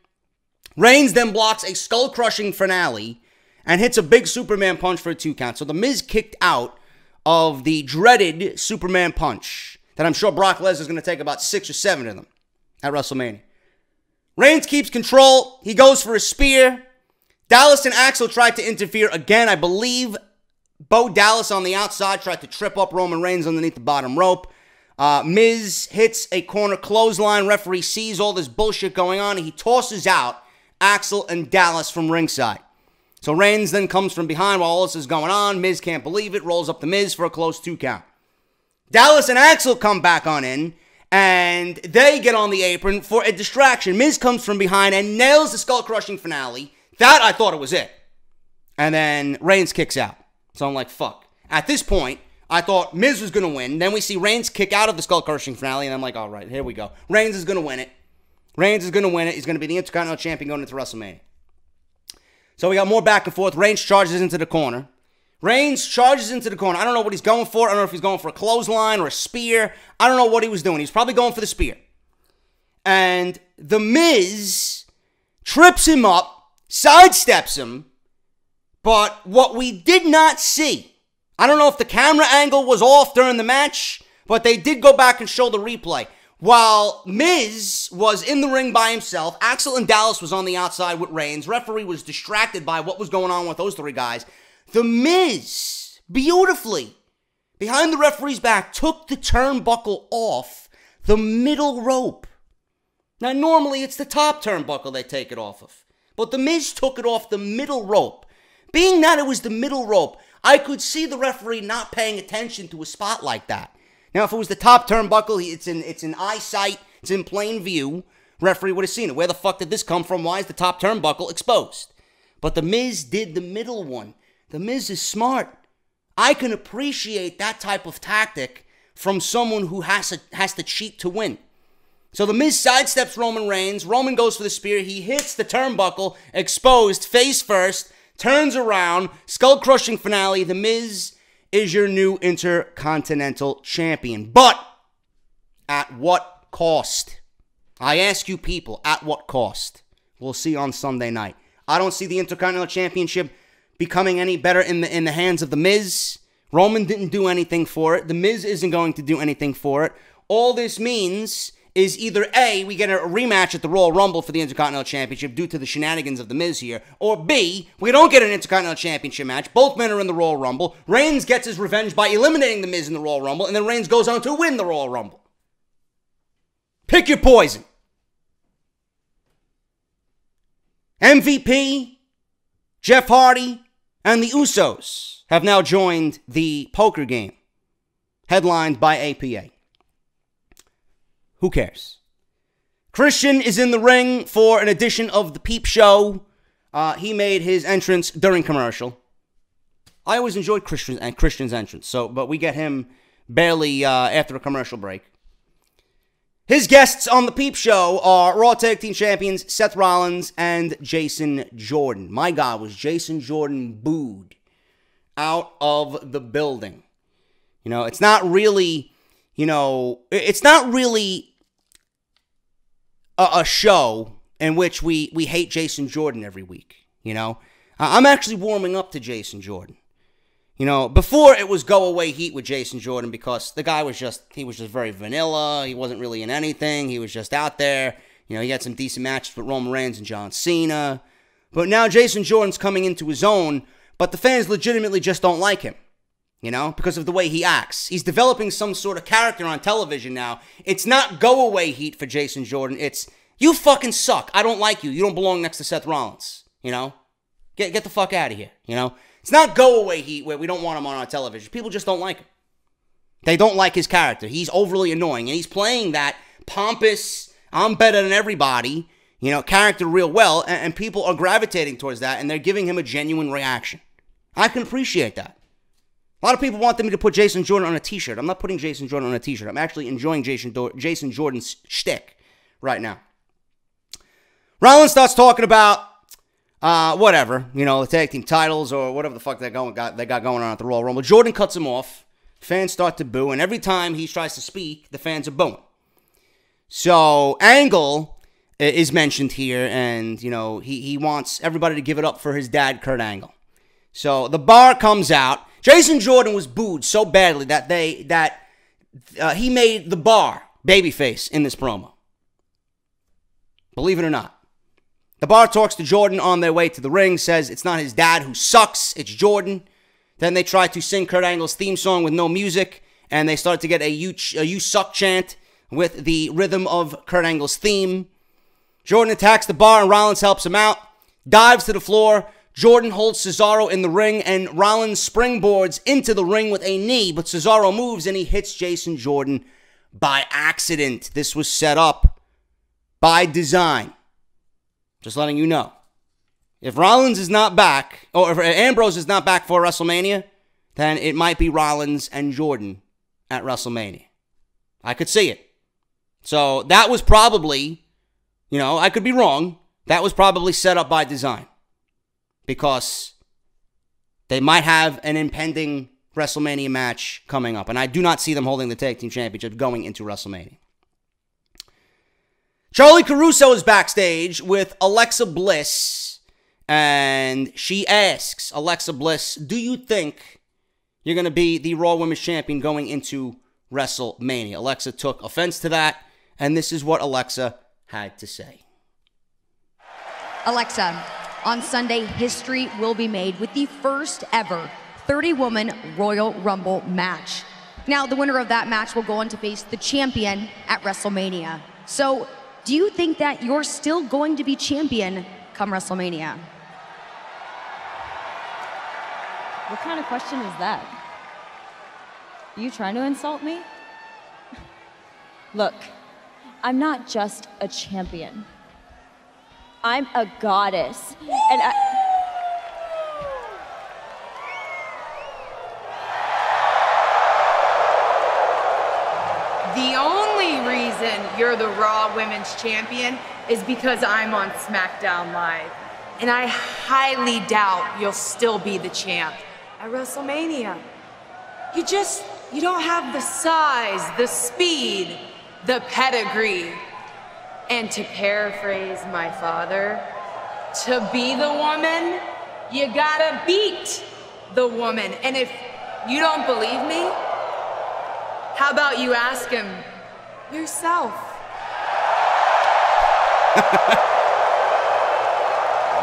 Reigns then blocks a skull-crushing finale and hits a big Superman punch for a 2 count. So The Miz kicked out of the dreaded Superman punch that I'm sure Brock Lesnar is going to take about 6 or 7 of them at WrestleMania. Reigns keeps control. He goes for a spear. Dallas and Axel tried to interfere again. I believe Bo Dallas on the outside tried to trip up Roman Reigns underneath the bottom rope. Miz hits a corner clothesline. Referee sees all this bullshit going on, and he tosses out Axel and Dallas from ringside. So Reigns then comes from behind while all this is going on. Miz can't believe it, rolls up the Miz for a close 2 count. Dallas and Axel come back on in, and they get on the apron for a distraction. Miz comes from behind and nails the skull-crushing finale. That, I thought it was it. And then Reigns kicks out. So I'm like, fuck. At this point, I thought Miz was going to win. Then we see Reigns kick out of the skull-crushing finale, and I'm like, all right, here we go. Reigns is going to win it. Reigns is going to win it. He's going to be the Intercontinental Champion going into WrestleMania. So we got more back and forth. Reigns charges into the corner. I don't know what he's going for. I don't know if he's going for a clothesline or a spear. I don't know what he was doing. He's probably going for the spear. And The Miz trips him up, sidesteps him, But what we did not see, I don't know if the camera angle was off during the match, but they did go back and show the replay. While Miz was in the ring by himself, Axel and Dallas was on the outside with Reigns. Referee was distracted by what was going on with those three guys. The Miz, beautifully, behind the referee's back, took the turnbuckle off the middle rope. Now, normally it's the top turnbuckle they take it off of. But the Miz took it off the middle rope. Being that it was the middle rope, I could see the referee not paying attention to a spot like that. Now, if it was the top turnbuckle, it's in eyesight, it's in plain view, referee would have seen it. Where the fuck did this come from? Why is the top turnbuckle exposed? But the Miz did the middle one. The Miz is smart. I can appreciate that type of tactic from someone who has to cheat to win. So the Miz sidesteps Roman Reigns. Roman goes for the spear. He hits the turnbuckle, exposed, face first, turns around, skull-crushing finale. The Miz is your new Intercontinental Champion. But at what cost? I ask you people, at what cost? We'll see on Sunday night. I don't see the Intercontinental Championship becoming any better in the hands of The Miz. Roman didn't do anything for it. The Miz isn't going to do anything for it. All this means is either A, we get a rematch at the Royal Rumble for the Intercontinental Championship due to the shenanigans of The Miz here, or B, we don't get an Intercontinental Championship match. Both men are in the Royal Rumble. Reigns gets his revenge by eliminating The Miz in the Royal Rumble, and then Reigns goes on to win the Royal Rumble. Pick your poison. MVP, Jeff Hardy, and the Usos have now joined the poker game, headlined by APA. Who cares? Christian is in the ring for an edition of the Peep Show. He made his entrance during commercial. I always enjoyed Christian's entrance, but we get him barely after a commercial break. His guests on the Peep Show are Raw Tag Team Champions Seth Rollins and Jason Jordan. My God, was Jason Jordan booed out of the building. You know, it's not really, a show in which we hate Jason Jordan every week, you know. I'm actually warming up to Jason Jordan. You know, before it was go away Heat with Jason Jordan because the guy was just very vanilla. He wasn't really in anything. He was just out there. You know, he had some decent matches with Roman Reigns and John Cena. But now Jason Jordan's coming into his own, but the fans legitimately just don't like him. You know, because of the way he acts. He's developing some sort of character on television now. It's not go away Heat for Jason Jordan. It's, you fucking suck. I don't like you. You don't belong next to Seth Rollins. You know? Get the fuck out of here. You know? It's not go away Heat where we don't want him on our television. People just don't like him. They don't like his character. He's overly annoying. And he's playing that pompous, I'm better than everybody, you know, character real well. And people are gravitating towards that. And they're giving him a genuine reaction. I can appreciate that. A lot of people want me to put Jason Jordan on a t-shirt. I'm not putting Jason Jordan on a t-shirt. I'm actually enjoying Jason Jordan's shtick right now. Rollins starts talking about whatever, you know, the tag team titles or whatever the fuck they got going on at the Royal Rumble. Jordan cuts him off. Fans start to boo, and every time he tries to speak, the fans are booing. So Angle is mentioned here, and you know he wants everybody to give it up for his dad, Kurt Angle. So the bar comes out. Jason Jordan was booed so badly that he made the bar babyface in this promo. Believe it or not. The bar talks to Jordan on their way to the ring, says it's not his dad who sucks, it's Jordan. Then they try to sing Kurt Angle's theme song with no music, and they start to get a you suck chant with the rhythm of Kurt Angle's theme. Jordan attacks the bar and Rollins helps him out, dives to the floor. Jordan holds Cesaro in the ring, and Rollins springboards into the ring with a knee, but Cesaro moves and he hits Jason Jordan by accident. This was set up by design. Just letting you know. If Rollins is not back, or if Ambrose is not back for WrestleMania, then it might be Rollins and Jordan at WrestleMania. I could see it. So that was probably, you know, I could be wrong. That was probably set up by design. Because they might have an impending WrestleMania match coming up. And I do not see them holding the Tag Team Championship going into WrestleMania. Charlie Caruso is backstage with Alexa Bliss. And she asks Alexa Bliss, do you think you're going to be the Raw Women's Champion going into WrestleMania? Alexa took offense to that, and this is what Alexa had to say. Alexa, on Sunday, history will be made with the first ever 30-woman Royal Rumble match. Now, the winner of that match will go on to face the champion at WrestleMania. So, do you think that you're still going to be champion come WrestleMania? What kind of question is that? Are you trying to insult me? Look, I'm not just a champion. I'm a goddess. And The only reason you're the Raw Women's Champion is because I'm on SmackDown Live. And I highly doubt you'll still be the champ at WrestleMania. You don't have the size, the speed, the pedigree. And to paraphrase my father, to be the woman, you gotta beat the woman. And if you don't believe me, how about you ask him yourself?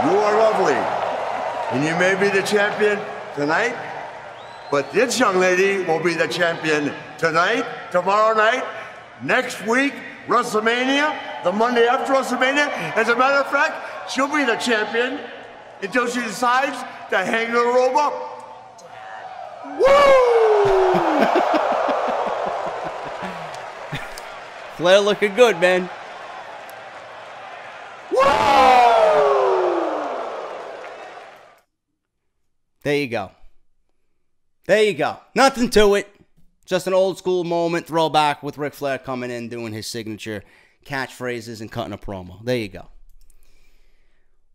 You are lovely, and you may be the champion tonight, but this young lady will be the champion tonight, tomorrow night, next week, WrestleMania, the Monday after WrestleMania. As a matter of fact, she'll be the champion until she decides to hang her robe up. Woo! Flair looking good, man. There you go. There you go. Nothing to it. Just an old school moment, throwback with Ric Flair coming in, doing his signature catchphrases and cutting a promo. There you go.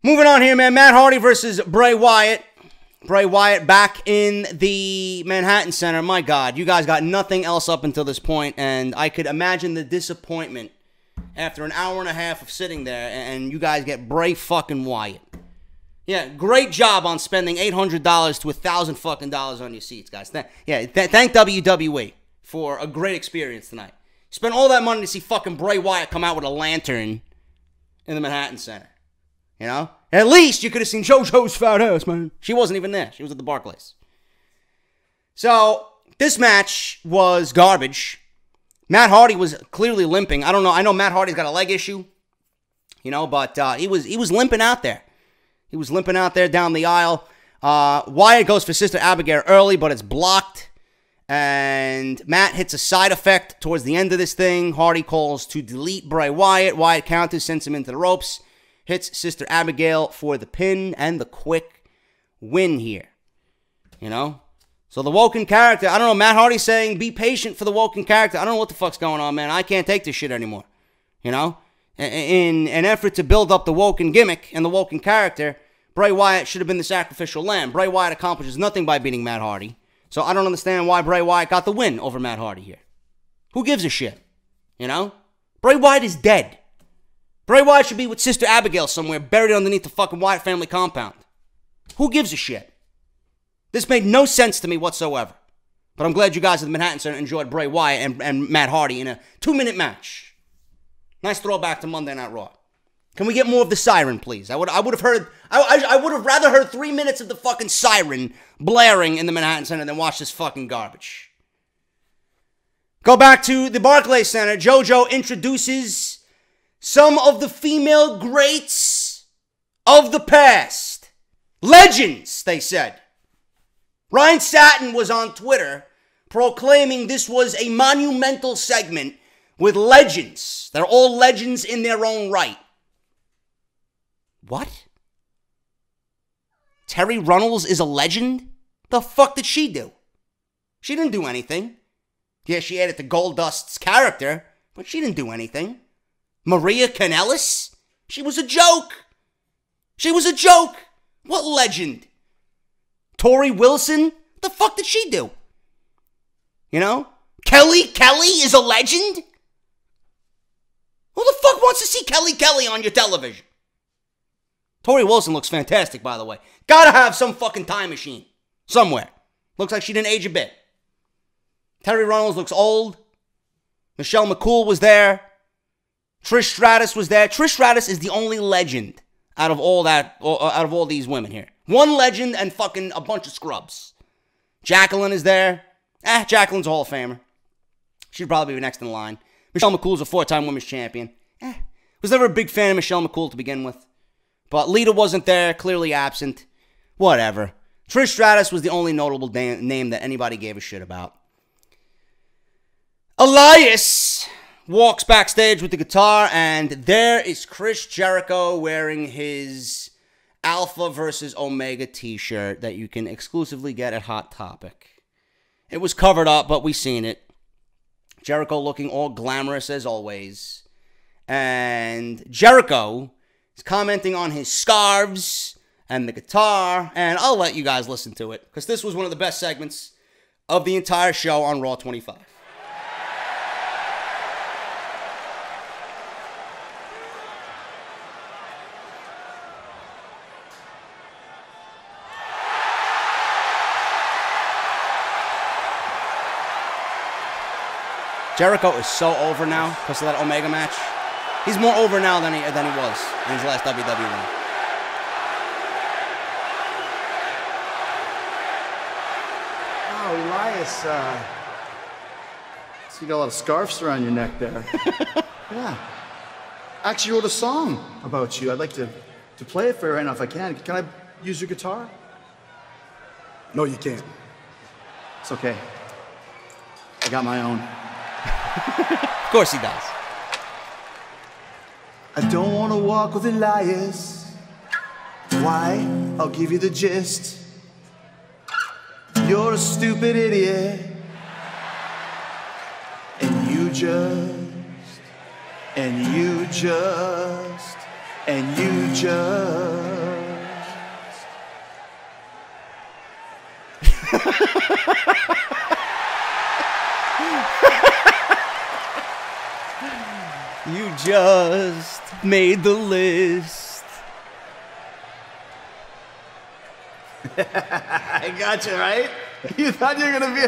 Moving on here, man. Matt Hardy versus Bray Wyatt. Bray Wyatt back in the Manhattan Center. My God, you guys got nothing else up until this point, and I could imagine the disappointment after an hour and a half of sitting there, and you guys get Bray fucking Wyatt. Yeah, great job on spending $800 to $1,000 fucking dollars on your seats, guys. Thank WWE for a great experience tonight. Spent all that money to see fucking Bray Wyatt come out with a lantern in the Manhattan Center. You know? At least you could have seen JoJo's fat ass, man. She wasn't even there. She was at the Barclays. So, this match was garbage. Matt Hardy was clearly limping. I don't know. I know Matt Hardy's got a leg issue. You know, but he was limping out there. He was limping out there down the aisle. Wyatt goes for Sister Abigail early, but it's blocked. And Matt hits a side effect towards the end of this thing. Hardy calls to delete Bray Wyatt. Wyatt counters, sends him into the ropes. Hits Sister Abigail for the pin and the quick win here. You know? So the Woken character, I don't know, Matt Hardy saying be patient for the Woken character. I don't know what the fuck's going on, man. I can't take this shit anymore. You know? In an effort to build up the Woken gimmick and the Woken character, Bray Wyatt should have been the sacrificial lamb. Bray Wyatt accomplishes nothing by beating Matt Hardy. So I don't understand why Bray Wyatt got the win over Matt Hardy here. Who gives a shit? You know? Bray Wyatt is dead. Bray Wyatt should be with Sister Abigail somewhere, buried underneath the fucking Wyatt family compound. Who gives a shit? This made no sense to me whatsoever. But I'm glad you guys at the Manhattan Center enjoyed Bray Wyatt and Matt Hardy in a 2-minute match. Nice throwback to Monday Night Raw. Can we get more of the siren, please? I would have rather heard 3 minutes of the fucking siren blaring in the Manhattan Center than watch this fucking garbage. Go back to the Barclays Center. JoJo introduces some of the female greats of the past. Legends, they said. Ryan Satin was on Twitter proclaiming this was a monumental segment with legends. They're all legends in their own right. What? Terry Runnels is a legend? The fuck did she do? She didn't do anything. Yeah, she added to Goldust's character, but she didn't do anything. Maria Kanellis? She was a joke. She was a joke. What legend? Tori Wilson? The fuck did she do? You know? Kelly is a legend? Who the fuck wants to see Kelly on your television? Tori Wilson looks fantastic, by the way. Gotta have some fucking time machine somewhere. Looks like she didn't age a bit. Terry Runnels looks old. Michelle McCool was there. Trish Stratus was there. Trish Stratus is the only legend out of all these women here. One legend and fucking a bunch of scrubs. Jacqueline is there. Jacqueline's a Hall of Famer. She'd probably be next in line. Michelle McCool's a 4-time women's champion. Was never a big fan of Michelle McCool to begin with. But Lita wasn't there, clearly absent. Whatever. Trish Stratus was the only notable name that anybody gave a shit about. Elias walks backstage with the guitar, and there is Chris Jericho wearing his Alpha versus Omega t-shirt that you can exclusively get at Hot Topic. It was covered up, but we seen it. Jericho looking all glamorous as always. And Jericho is commenting on his scarves and the guitar, and I'll let you guys listen to it, because this was one of the best segments of the entire show on Raw 25. Jericho is so over now because of that Omega match. He's more over now than he was in his last WWE run. Wow, Elias, so you got a lot of scarves around your neck there. Yeah. I actually wrote a song about you. I'd like to play it for you right now if I can. Can I use your guitar? No, you can't. It's okay. I got my own. Of course he does. I don't want to walk with Elias. Why? I'll give you the gist. You're a stupid idiot. And you just. You just made the list. I got you, right? You thought you were going to be...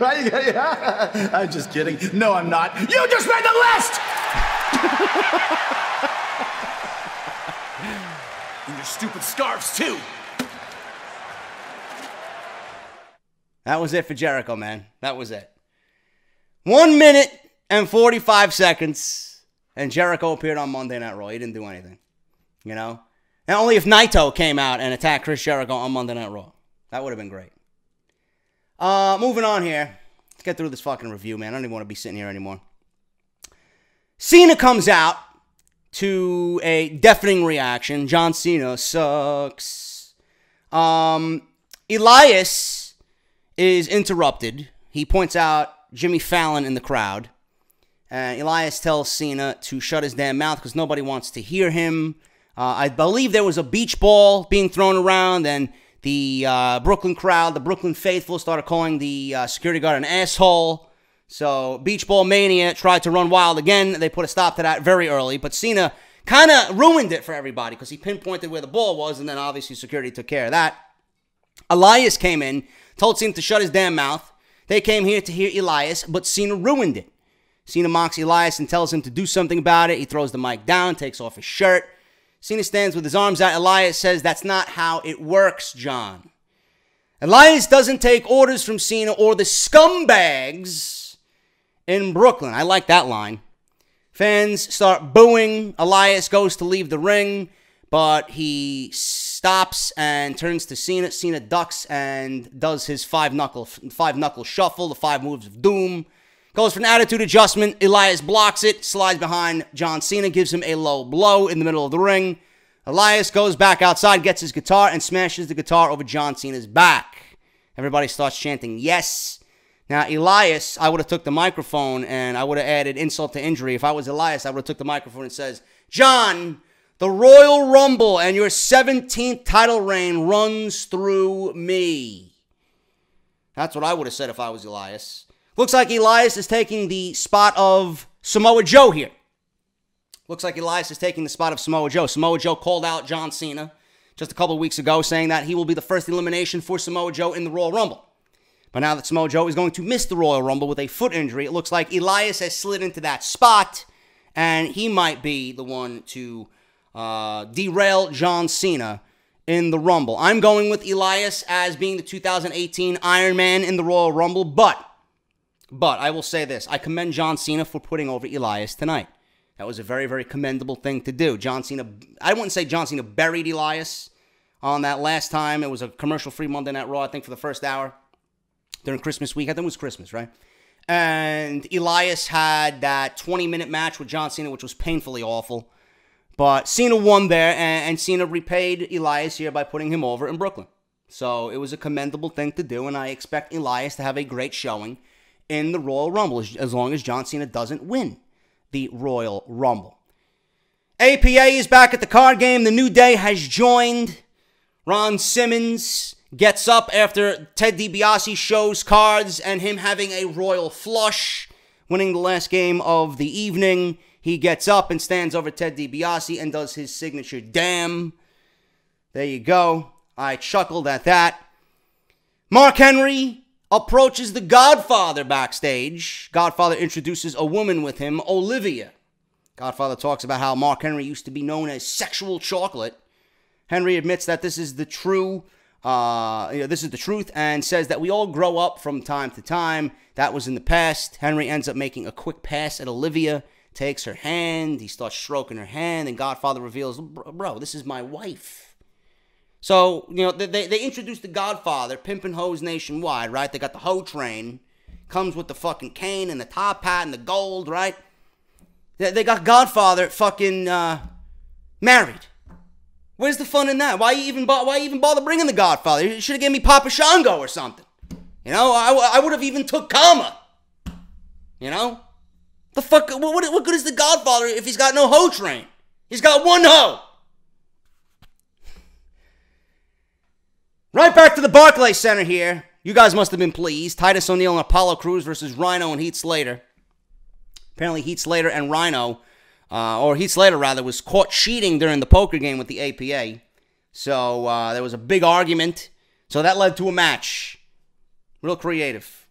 Right? I'm just kidding. No, I'm not. You just made the list! And your stupid scarves, too. That was it for Jericho, man. That was it. 1 minute and 45 seconds, and Jericho appeared on Monday Night Raw. He didn't do anything, you know? And only if Naito came out and attacked Chris Jericho on Monday Night Raw. That would have been great. Moving on here. Let's get through this fucking review, man. I don't even want to be sitting here anymore. Cena comes out to a deafening reaction. John Cena sucks. Elias is interrupted. He points out Jimmy Fallon in the crowd. Elias tells Cena to shut his damn mouth because nobody wants to hear him. I believe there was a beach ball being thrown around, and the Brooklyn crowd, the Brooklyn faithful, started calling the security guard an asshole. So beach ball mania tried to run wild again. They put a stop to that very early, but Cena kind of ruined it for everybody because he pinpointed where the ball was, and then obviously security took care of that. Elias came in, told Cena to shut his damn mouth. They came here to hear Elias, but Cena ruined it. Cena mocks Elias and tells him to do something about it. He throws the mic down, takes off his shirt. Cena stands with his arms out. Elias says, "That's not how it works, John." Elias doesn't take orders from Cena or the scumbags in Brooklyn. I like that line. Fans start booing. Elias goes to leave the ring, but he stops and turns to Cena. Cena ducks and does his five-knuckle shuffle, the 5 moves of doom. Goes for an attitude adjustment. Elias blocks it, slides behind John Cena, gives him a low blow in the middle of the ring. Elias goes back outside, gets his guitar, and smashes the guitar over John Cena's back. Everybody starts chanting, yes. Now, Elias, I would have took the microphone, and I would have added insult to injury. If I was Elias, I would have took the microphone and says, "John, the Royal Rumble and your 17th title reign runs through me." That's what I would have said if I was Elias. Looks like Elias is taking the spot of Samoa Joe here. Looks like Elias is taking the spot of Samoa Joe. Samoa Joe called out John Cena just a couple of weeks ago, saying that he will be the first elimination for Samoa Joe in the Royal Rumble. But now that Samoa Joe is going to miss the Royal Rumble with a foot injury, it looks like Elias has slid into that spot, and he might be the one to derail John Cena in the Rumble. I'm going with Elias as being the 2018 Iron Man in the Royal Rumble, but I will say this. I commend John Cena for putting over Elias tonight. That was a very, very commendable thing to do. John Cena, I wouldn't say John Cena buried Elias on that last time. It was a commercial-free Monday Night Raw, I think, for the first hour during Christmas week. I think it was Christmas, right? And Elias had that 20-minute match with John Cena, which was painfully awful. But Cena won there, and Cena repaid Elias here by putting him over in Brooklyn. So it was a commendable thing to do, and I expect Elias to have a great showing in the Royal Rumble, as long as John Cena doesn't win the Royal Rumble. APA is back at the card game. The New Day has joined. Ron Simmons gets up after Ted DiBiase shows cards and him having a royal flush, winning the last game of the evening. He gets up and stands over Ted DiBiase and does his signature damn. There you go. I chuckled at that. Mark Henry approaches the Godfather backstage. Godfather introduces a woman with him, Olivia. Godfather talks about how Mark Henry used to be known as sexual chocolate. Henry admits that this is the truth, and says that we all grow up from time to time. That was in the past. Henry ends up making a quick pass at Olivia, takes her hand, he starts stroking her hand, and Godfather reveals, bro, this is my wife. So, they introduced the Godfather, pimping hoes nationwide, right? They got the hoe train, comes with the fucking cane and the top hat and the gold, right? They got Godfather fucking married. Where's the fun in that? Why even bother bringing the Godfather? You should have given me Papa Shango or something. I would have even took Kama. The fuck? What good is the Godfather if he's got no hoe train? He's got one hoe. Right back to the Barclays Center here. You guys must have been pleased. Titus O'Neil and Apollo Cruz versus Rhino and Heath Slater. Apparently Heath Slater and Rhino, or Heath Slater rather, was caught cheating during the poker game with the APA. So there was a big argument. So that led to a match. Real creative.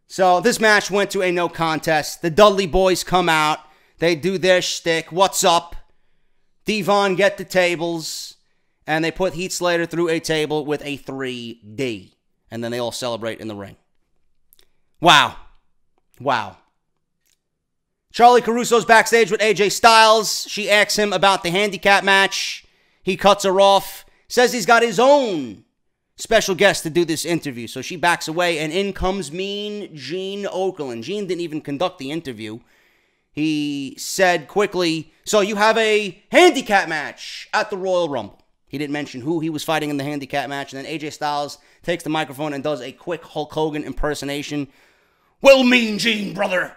So this match went to a no contest. The Dudley boys come out. They do their shtick. What's up? Devon get the tables. And they put Heath Slater through a table with a 3D. And then they all celebrate in the ring. Wow. Charlie Caruso's backstage with AJ Styles. She asks him about the handicap match. He cuts her off. Says he's got his own special guest to do this interview. So she backs away, and in comes Mean Gene Okerlund. Gene didn't even conduct the interview. He said quickly, so you have a handicap match at the Royal Rumble. He didn't mention who he was fighting in the handicap match. And then AJ Styles takes the microphone and does a quick Hulk Hogan impersonation. Well, Mean Gene, brother.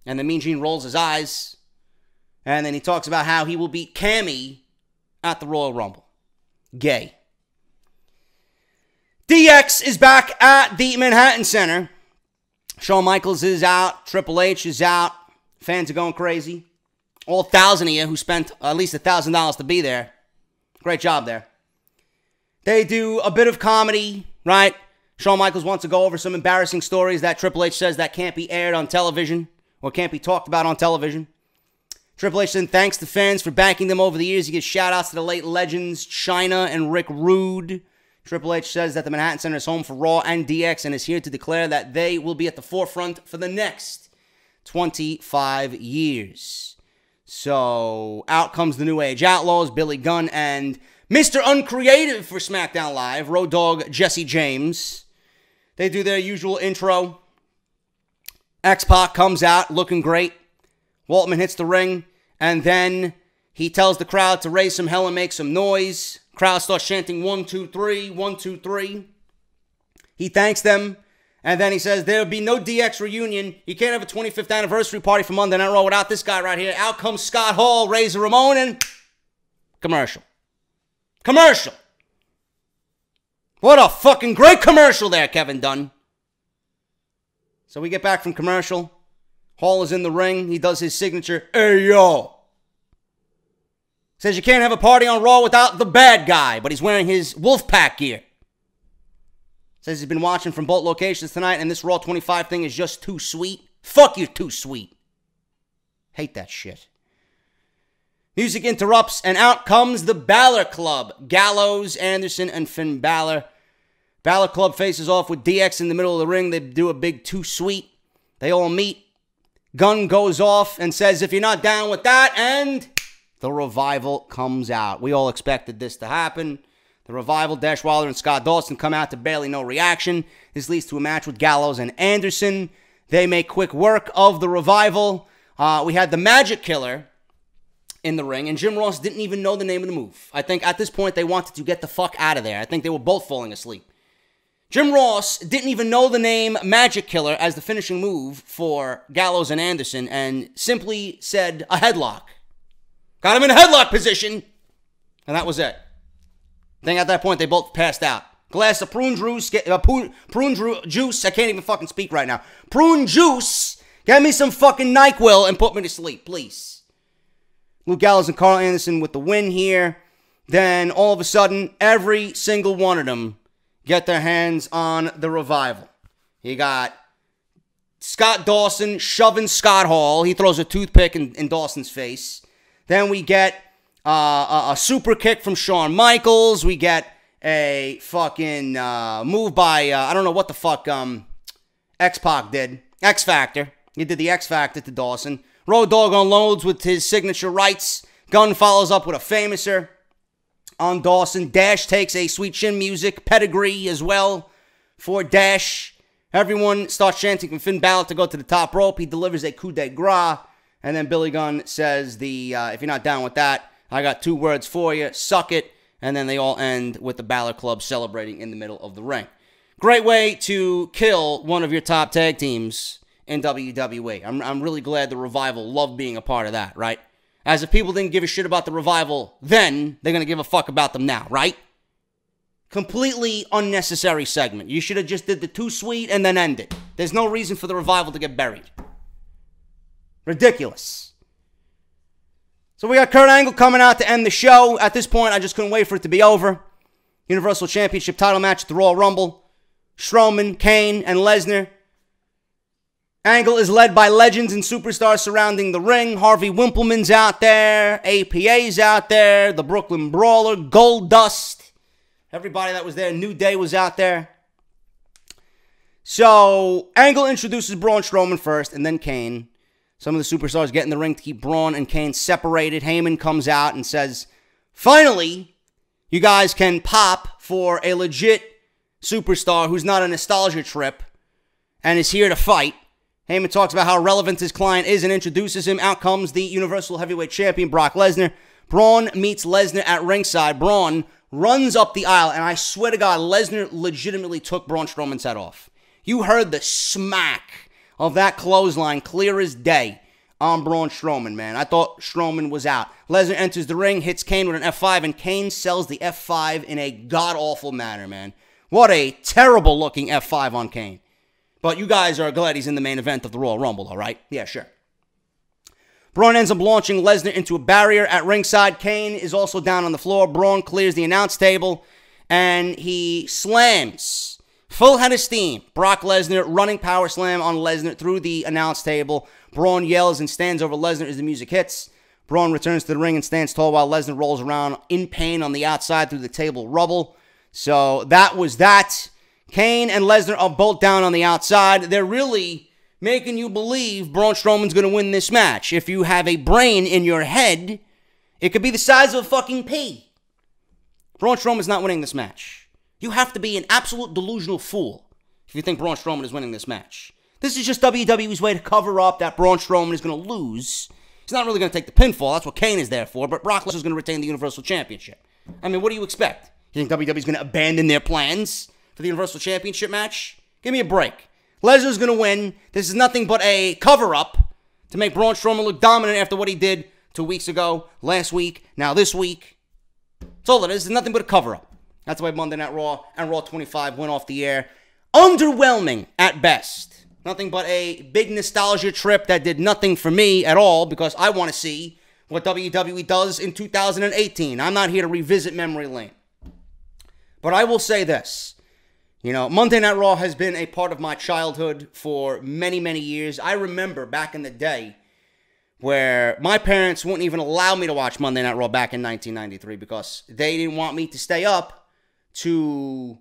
And then Mean Gene rolls his eyes. And then he talks about how he will beat Cammy at the Royal Rumble. Gay. DX is back at the Manhattan Center. Shawn Michaels is out. Triple H is out. Fans are going crazy. All 1,000 of you who spent at least $1,000 to be there. Great job there. They do a bit of comedy, right? Shawn Michaels wants to go over some embarrassing stories that Triple H says that can't be aired on television or can't be talked about on television. Triple H then thanks the fans for backing them over the years. He gives shout-outs to the late legends Chyna and Rick Rude. Triple H says that the Manhattan Center is home for Raw and DX and is here to declare that they will be at the forefront for the next 25 years. So, out comes the New Age Outlaws, Billy Gunn, and Mr. Uncreative for SmackDown Live, Road Dogg Jesse James. They do their usual intro. X-Pac comes out looking great. Waltman hits the ring, and then he tells the crowd to raise some hell and make some noise. Crowd starts chanting 1, 2, 3, 1, 2, 3. He thanks them. And then he says, there'll be no DX reunion. You can't have a 25th anniversary party for Monday Night Raw without this guy right here. Out comes Scott Hall, Razor Ramon, and commercial. Commercial. What a fucking great commercial there, Kevin Dunn. So we get back from commercial. Hall is in the ring. He does his signature, "Hey, yo." Says you can't have a party on Raw without the bad guy, but he's wearing his Wolfpack gear. Says he's been watching from both locations tonight, and this Raw 25 thing is just too sweet. Fuck you, too sweet. Hate that shit. Music interrupts, and out comes the Balor Club. Gallows, Anderson, and Finn Balor. Balor Club faces off with DX in the middle of the ring. They do a big too sweet. They all meet. Gun goes off and says, if you're not down with that, and the Revival comes out. We all expected this to happen. The Revival, Dash Wilder, and Scott Dawson come out to barely no reaction. This leads to a match with Gallows and Anderson. They make quick work of the Revival. We had the Magic Killer in the ring, and Jim Ross didn't even know the name of the move. I think at this point they wanted to get the fuck out of there. I think they were both falling asleep. Jim Ross didn't even know the name Magic Killer as the finishing move for Gallows and Anderson, and simply said a headlock. Got him in a headlock position, and that was it. I think at that point they both passed out. Glass of prune juice, I can't even fucking speak right now. Prune juice, get me some fucking NyQuil and put me to sleep, please. Luke Gallows and Carl Anderson with the win here. Then all of a sudden, every single one of them get their hands on the Revival. You got Scott Dawson shoving Scott Hall. He throws a toothpick in Dawson's face. Then we get a super kick from Shawn Michaels. We get a fucking move by, I don't know what the fuck X-Pac did. X-Factor. He did the X-Factor to Dawson. Road Dogg unloads with his signature rights. Gunn follows up with a famouser on Dawson. Dash takes a Sweet Chin Music pedigree as well for Dash. Everyone starts chanting for Finn Balor to go to the top rope. He delivers a coup de grace. And then Billy Gunn says, if you're not down with that, I got 2 words for you. Suck it. And then they all end with the Balor Club celebrating in the middle of the ring. Great way to kill one of your top tag teams in WWE. I'm really glad the Revival loved being a part of that, right? As if people didn't give a shit about the Revival then, they're going to give a fuck about them now, right? Completely unnecessary segment. You should have just did the too sweet and then ended. There's no reason for the Revival to get buried. Ridiculous. So we got Kurt Angle coming out to end the show. At this point, I just couldn't wait for it to be over. Universal Championship title match at the Royal Rumble. Strowman, Kane, and Lesnar. Angle is led by legends and superstars surrounding the ring. Harvey Wimpleman's out there. APA's out there. The Brooklyn Brawler. Goldust. Everybody that was there. New Day was out there. So, Angle introduces Braun Strowman first, and then Kane. Some of the superstars get in the ring to keep Braun and Kane separated. Heyman comes out and says, finally, you guys can pop for a legit superstar who's not a nostalgia trip and is here to fight. Heyman talks about how relevant his client is and introduces him. Out comes the Universal Heavyweight Champion, Brock Lesnar. Braun meets Lesnar at ringside. Braun runs up the aisle, and I swear to God, Lesnar legitimately took Braun Strowman's head off. You heard the smack of that clothesline clear as day on Braun Strowman, man. I thought Strowman was out. Lesnar enters the ring, hits Kane with an F5, and Kane sells the F5 in a god-awful manner, man. What a terrible-looking F5 on Kane. But you guys are glad he's in the main event of the Royal Rumble, all right? Yeah, sure. Braun ends up launching Lesnar into a barrier at ringside. Kane is also down on the floor. Braun clears the announce table, and he slams, full head of steam, Brock Lesnar, running power slam on Lesnar through the announce table. Braun yells and stands over Lesnar as the music hits. Braun returns to the ring and stands tall while Lesnar rolls around in pain on the outside through the table rubble. So that was that. Kane and Lesnar are both down on the outside. They're really making you believe Braun Strowman's going to win this match. If you have a brain in your head, it could be the size of a fucking pea. Braun Strowman's not winning this match. You have to be an absolute delusional fool if you think Braun Strowman is winning this match. This is just WWE's way to cover up that Braun Strowman is going to lose. He's not really going to take the pinfall. That's what Kane is there for. But Brock Lesnar's going to retain the Universal Championship. I mean, what do you expect? You think WWE's going to abandon their plans for the Universal Championship match? Give me a break. Lesnar's going to win. This is nothing but a cover-up to make Braun Strowman look dominant after what he did 2 weeks ago, last week, now this week. That's all it is. It's nothing but a cover-up. That's why Monday Night Raw and Raw 25 went off the air. Underwhelming at best. Nothing but a big nostalgia trip that did nothing for me at all because I want to see what WWE does in 2018. I'm not here to revisit memory lane. But I will say this. You know, Monday Night Raw has been a part of my childhood for many, many years. I remember back in the day where my parents wouldn't even allow me to watch Monday Night Raw back in 1993 because they didn't want me to stay up to,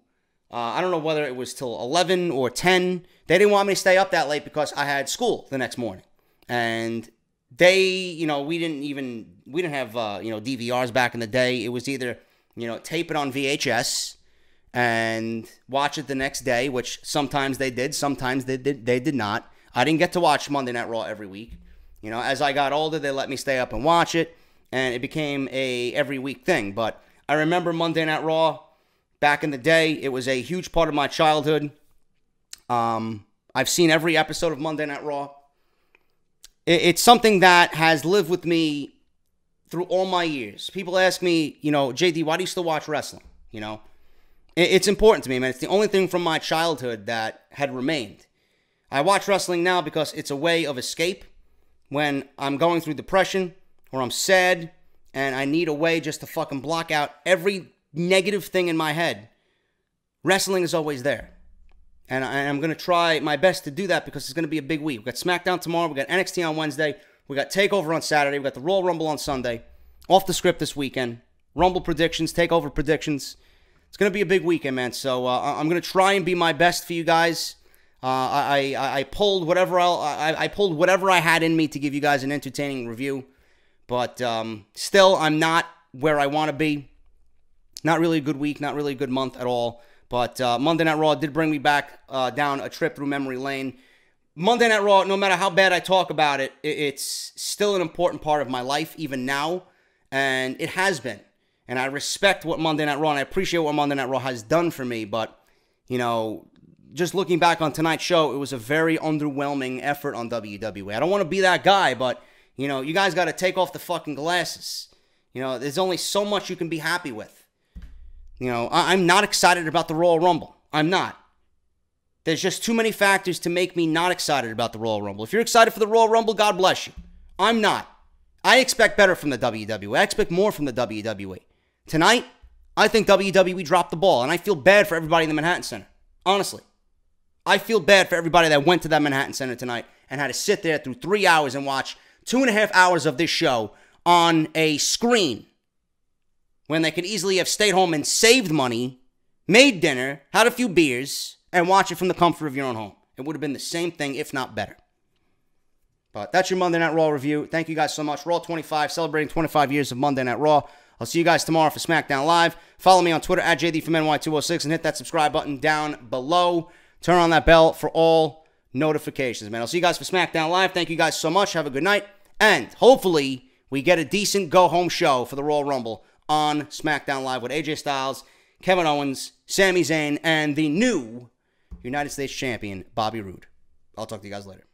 I don't know whether it was till 11 or 10. They didn't want me to stay up that late because I had school the next morning. And they, you know, we didn't have, DVRs back in the day. It was either, tape it on VHS and watch it the next day, which sometimes they did, sometimes they did not. I didn't get to watch Monday Night Raw every week. You know, as I got older, they let me stay up and watch it, and it became a every week thing. But I remember Monday Night Raw back in the day. It was a huge part of my childhood. I've seen every episode of Monday Night Raw. It's something that has lived with me through all my years. People ask me, JD, why do you still watch wrestling? It's important to me, man. It's the only thing from my childhood that had remained. I watch wrestling now because it's a way of escape when I'm going through depression or I'm sad and I need a way just to fucking block out every negative thing in my head. Wrestling is always there. And I'm going to try my best to do that because it's going to be a big week. We've got SmackDown tomorrow. We've got NXT on Wednesday. We got TakeOver on Saturday. We got the Royal Rumble on Sunday. Off the script this weekend. Rumble predictions, TakeOver predictions. It's going to be a big weekend, man. So I'm going to try and be my best for you guys. I pulled whatever I had in me to give you guys an entertaining review. But still, I'm not where I want to be. Not really a good week. Not really a good month at all. But Monday Night Raw did bring me back down a trip through memory lane. Monday Night Raw, no matter how bad I talk about it, it's still an important part of my life, even now. And it has been. And I respect what Monday Night Raw, and I appreciate what Monday Night Raw has done for me. But, just looking back on tonight's show, it was a very underwhelming effort on WWE. I don't want to be that guy, but, you guys got to take off the fucking glasses. There's only so much you can be happy with. I'm not excited about the Royal Rumble. I'm not. There's just too many factors to make me not excited about the Royal Rumble. If you're excited for the Royal Rumble, God bless you. I'm not. I expect better from the WWE. I expect more from the WWE. Tonight, I think WWE dropped the ball, and I feel bad for everybody in the Manhattan Center. Honestly. I feel bad for everybody that went to that Manhattan Center tonight and had to sit there through 3 hours and watch 2.5 hours of this show on a screen when they could easily have stayed home and saved money, made dinner, had a few beers, and watch it from the comfort of your own home. It would have been the same thing, if not better. But that's your Monday Night Raw review. Thank you guys so much. Raw 25, celebrating 25 years of Monday Night Raw. I'll see you guys tomorrow for SmackDown Live. Follow me on Twitter at JDFROMNY206 and hit that subscribe button down below. Turn on that bell for all notifications, man. I'll see you guys for SmackDown Live. Thank you guys so much. Have a good night. And hopefully we get a decent go-home show for the Royal Rumble on SmackDown Live with AJ Styles, Kevin Owens, Sami Zayn, and the new United States Champion, Bobby Roode. I'll talk to you guys later.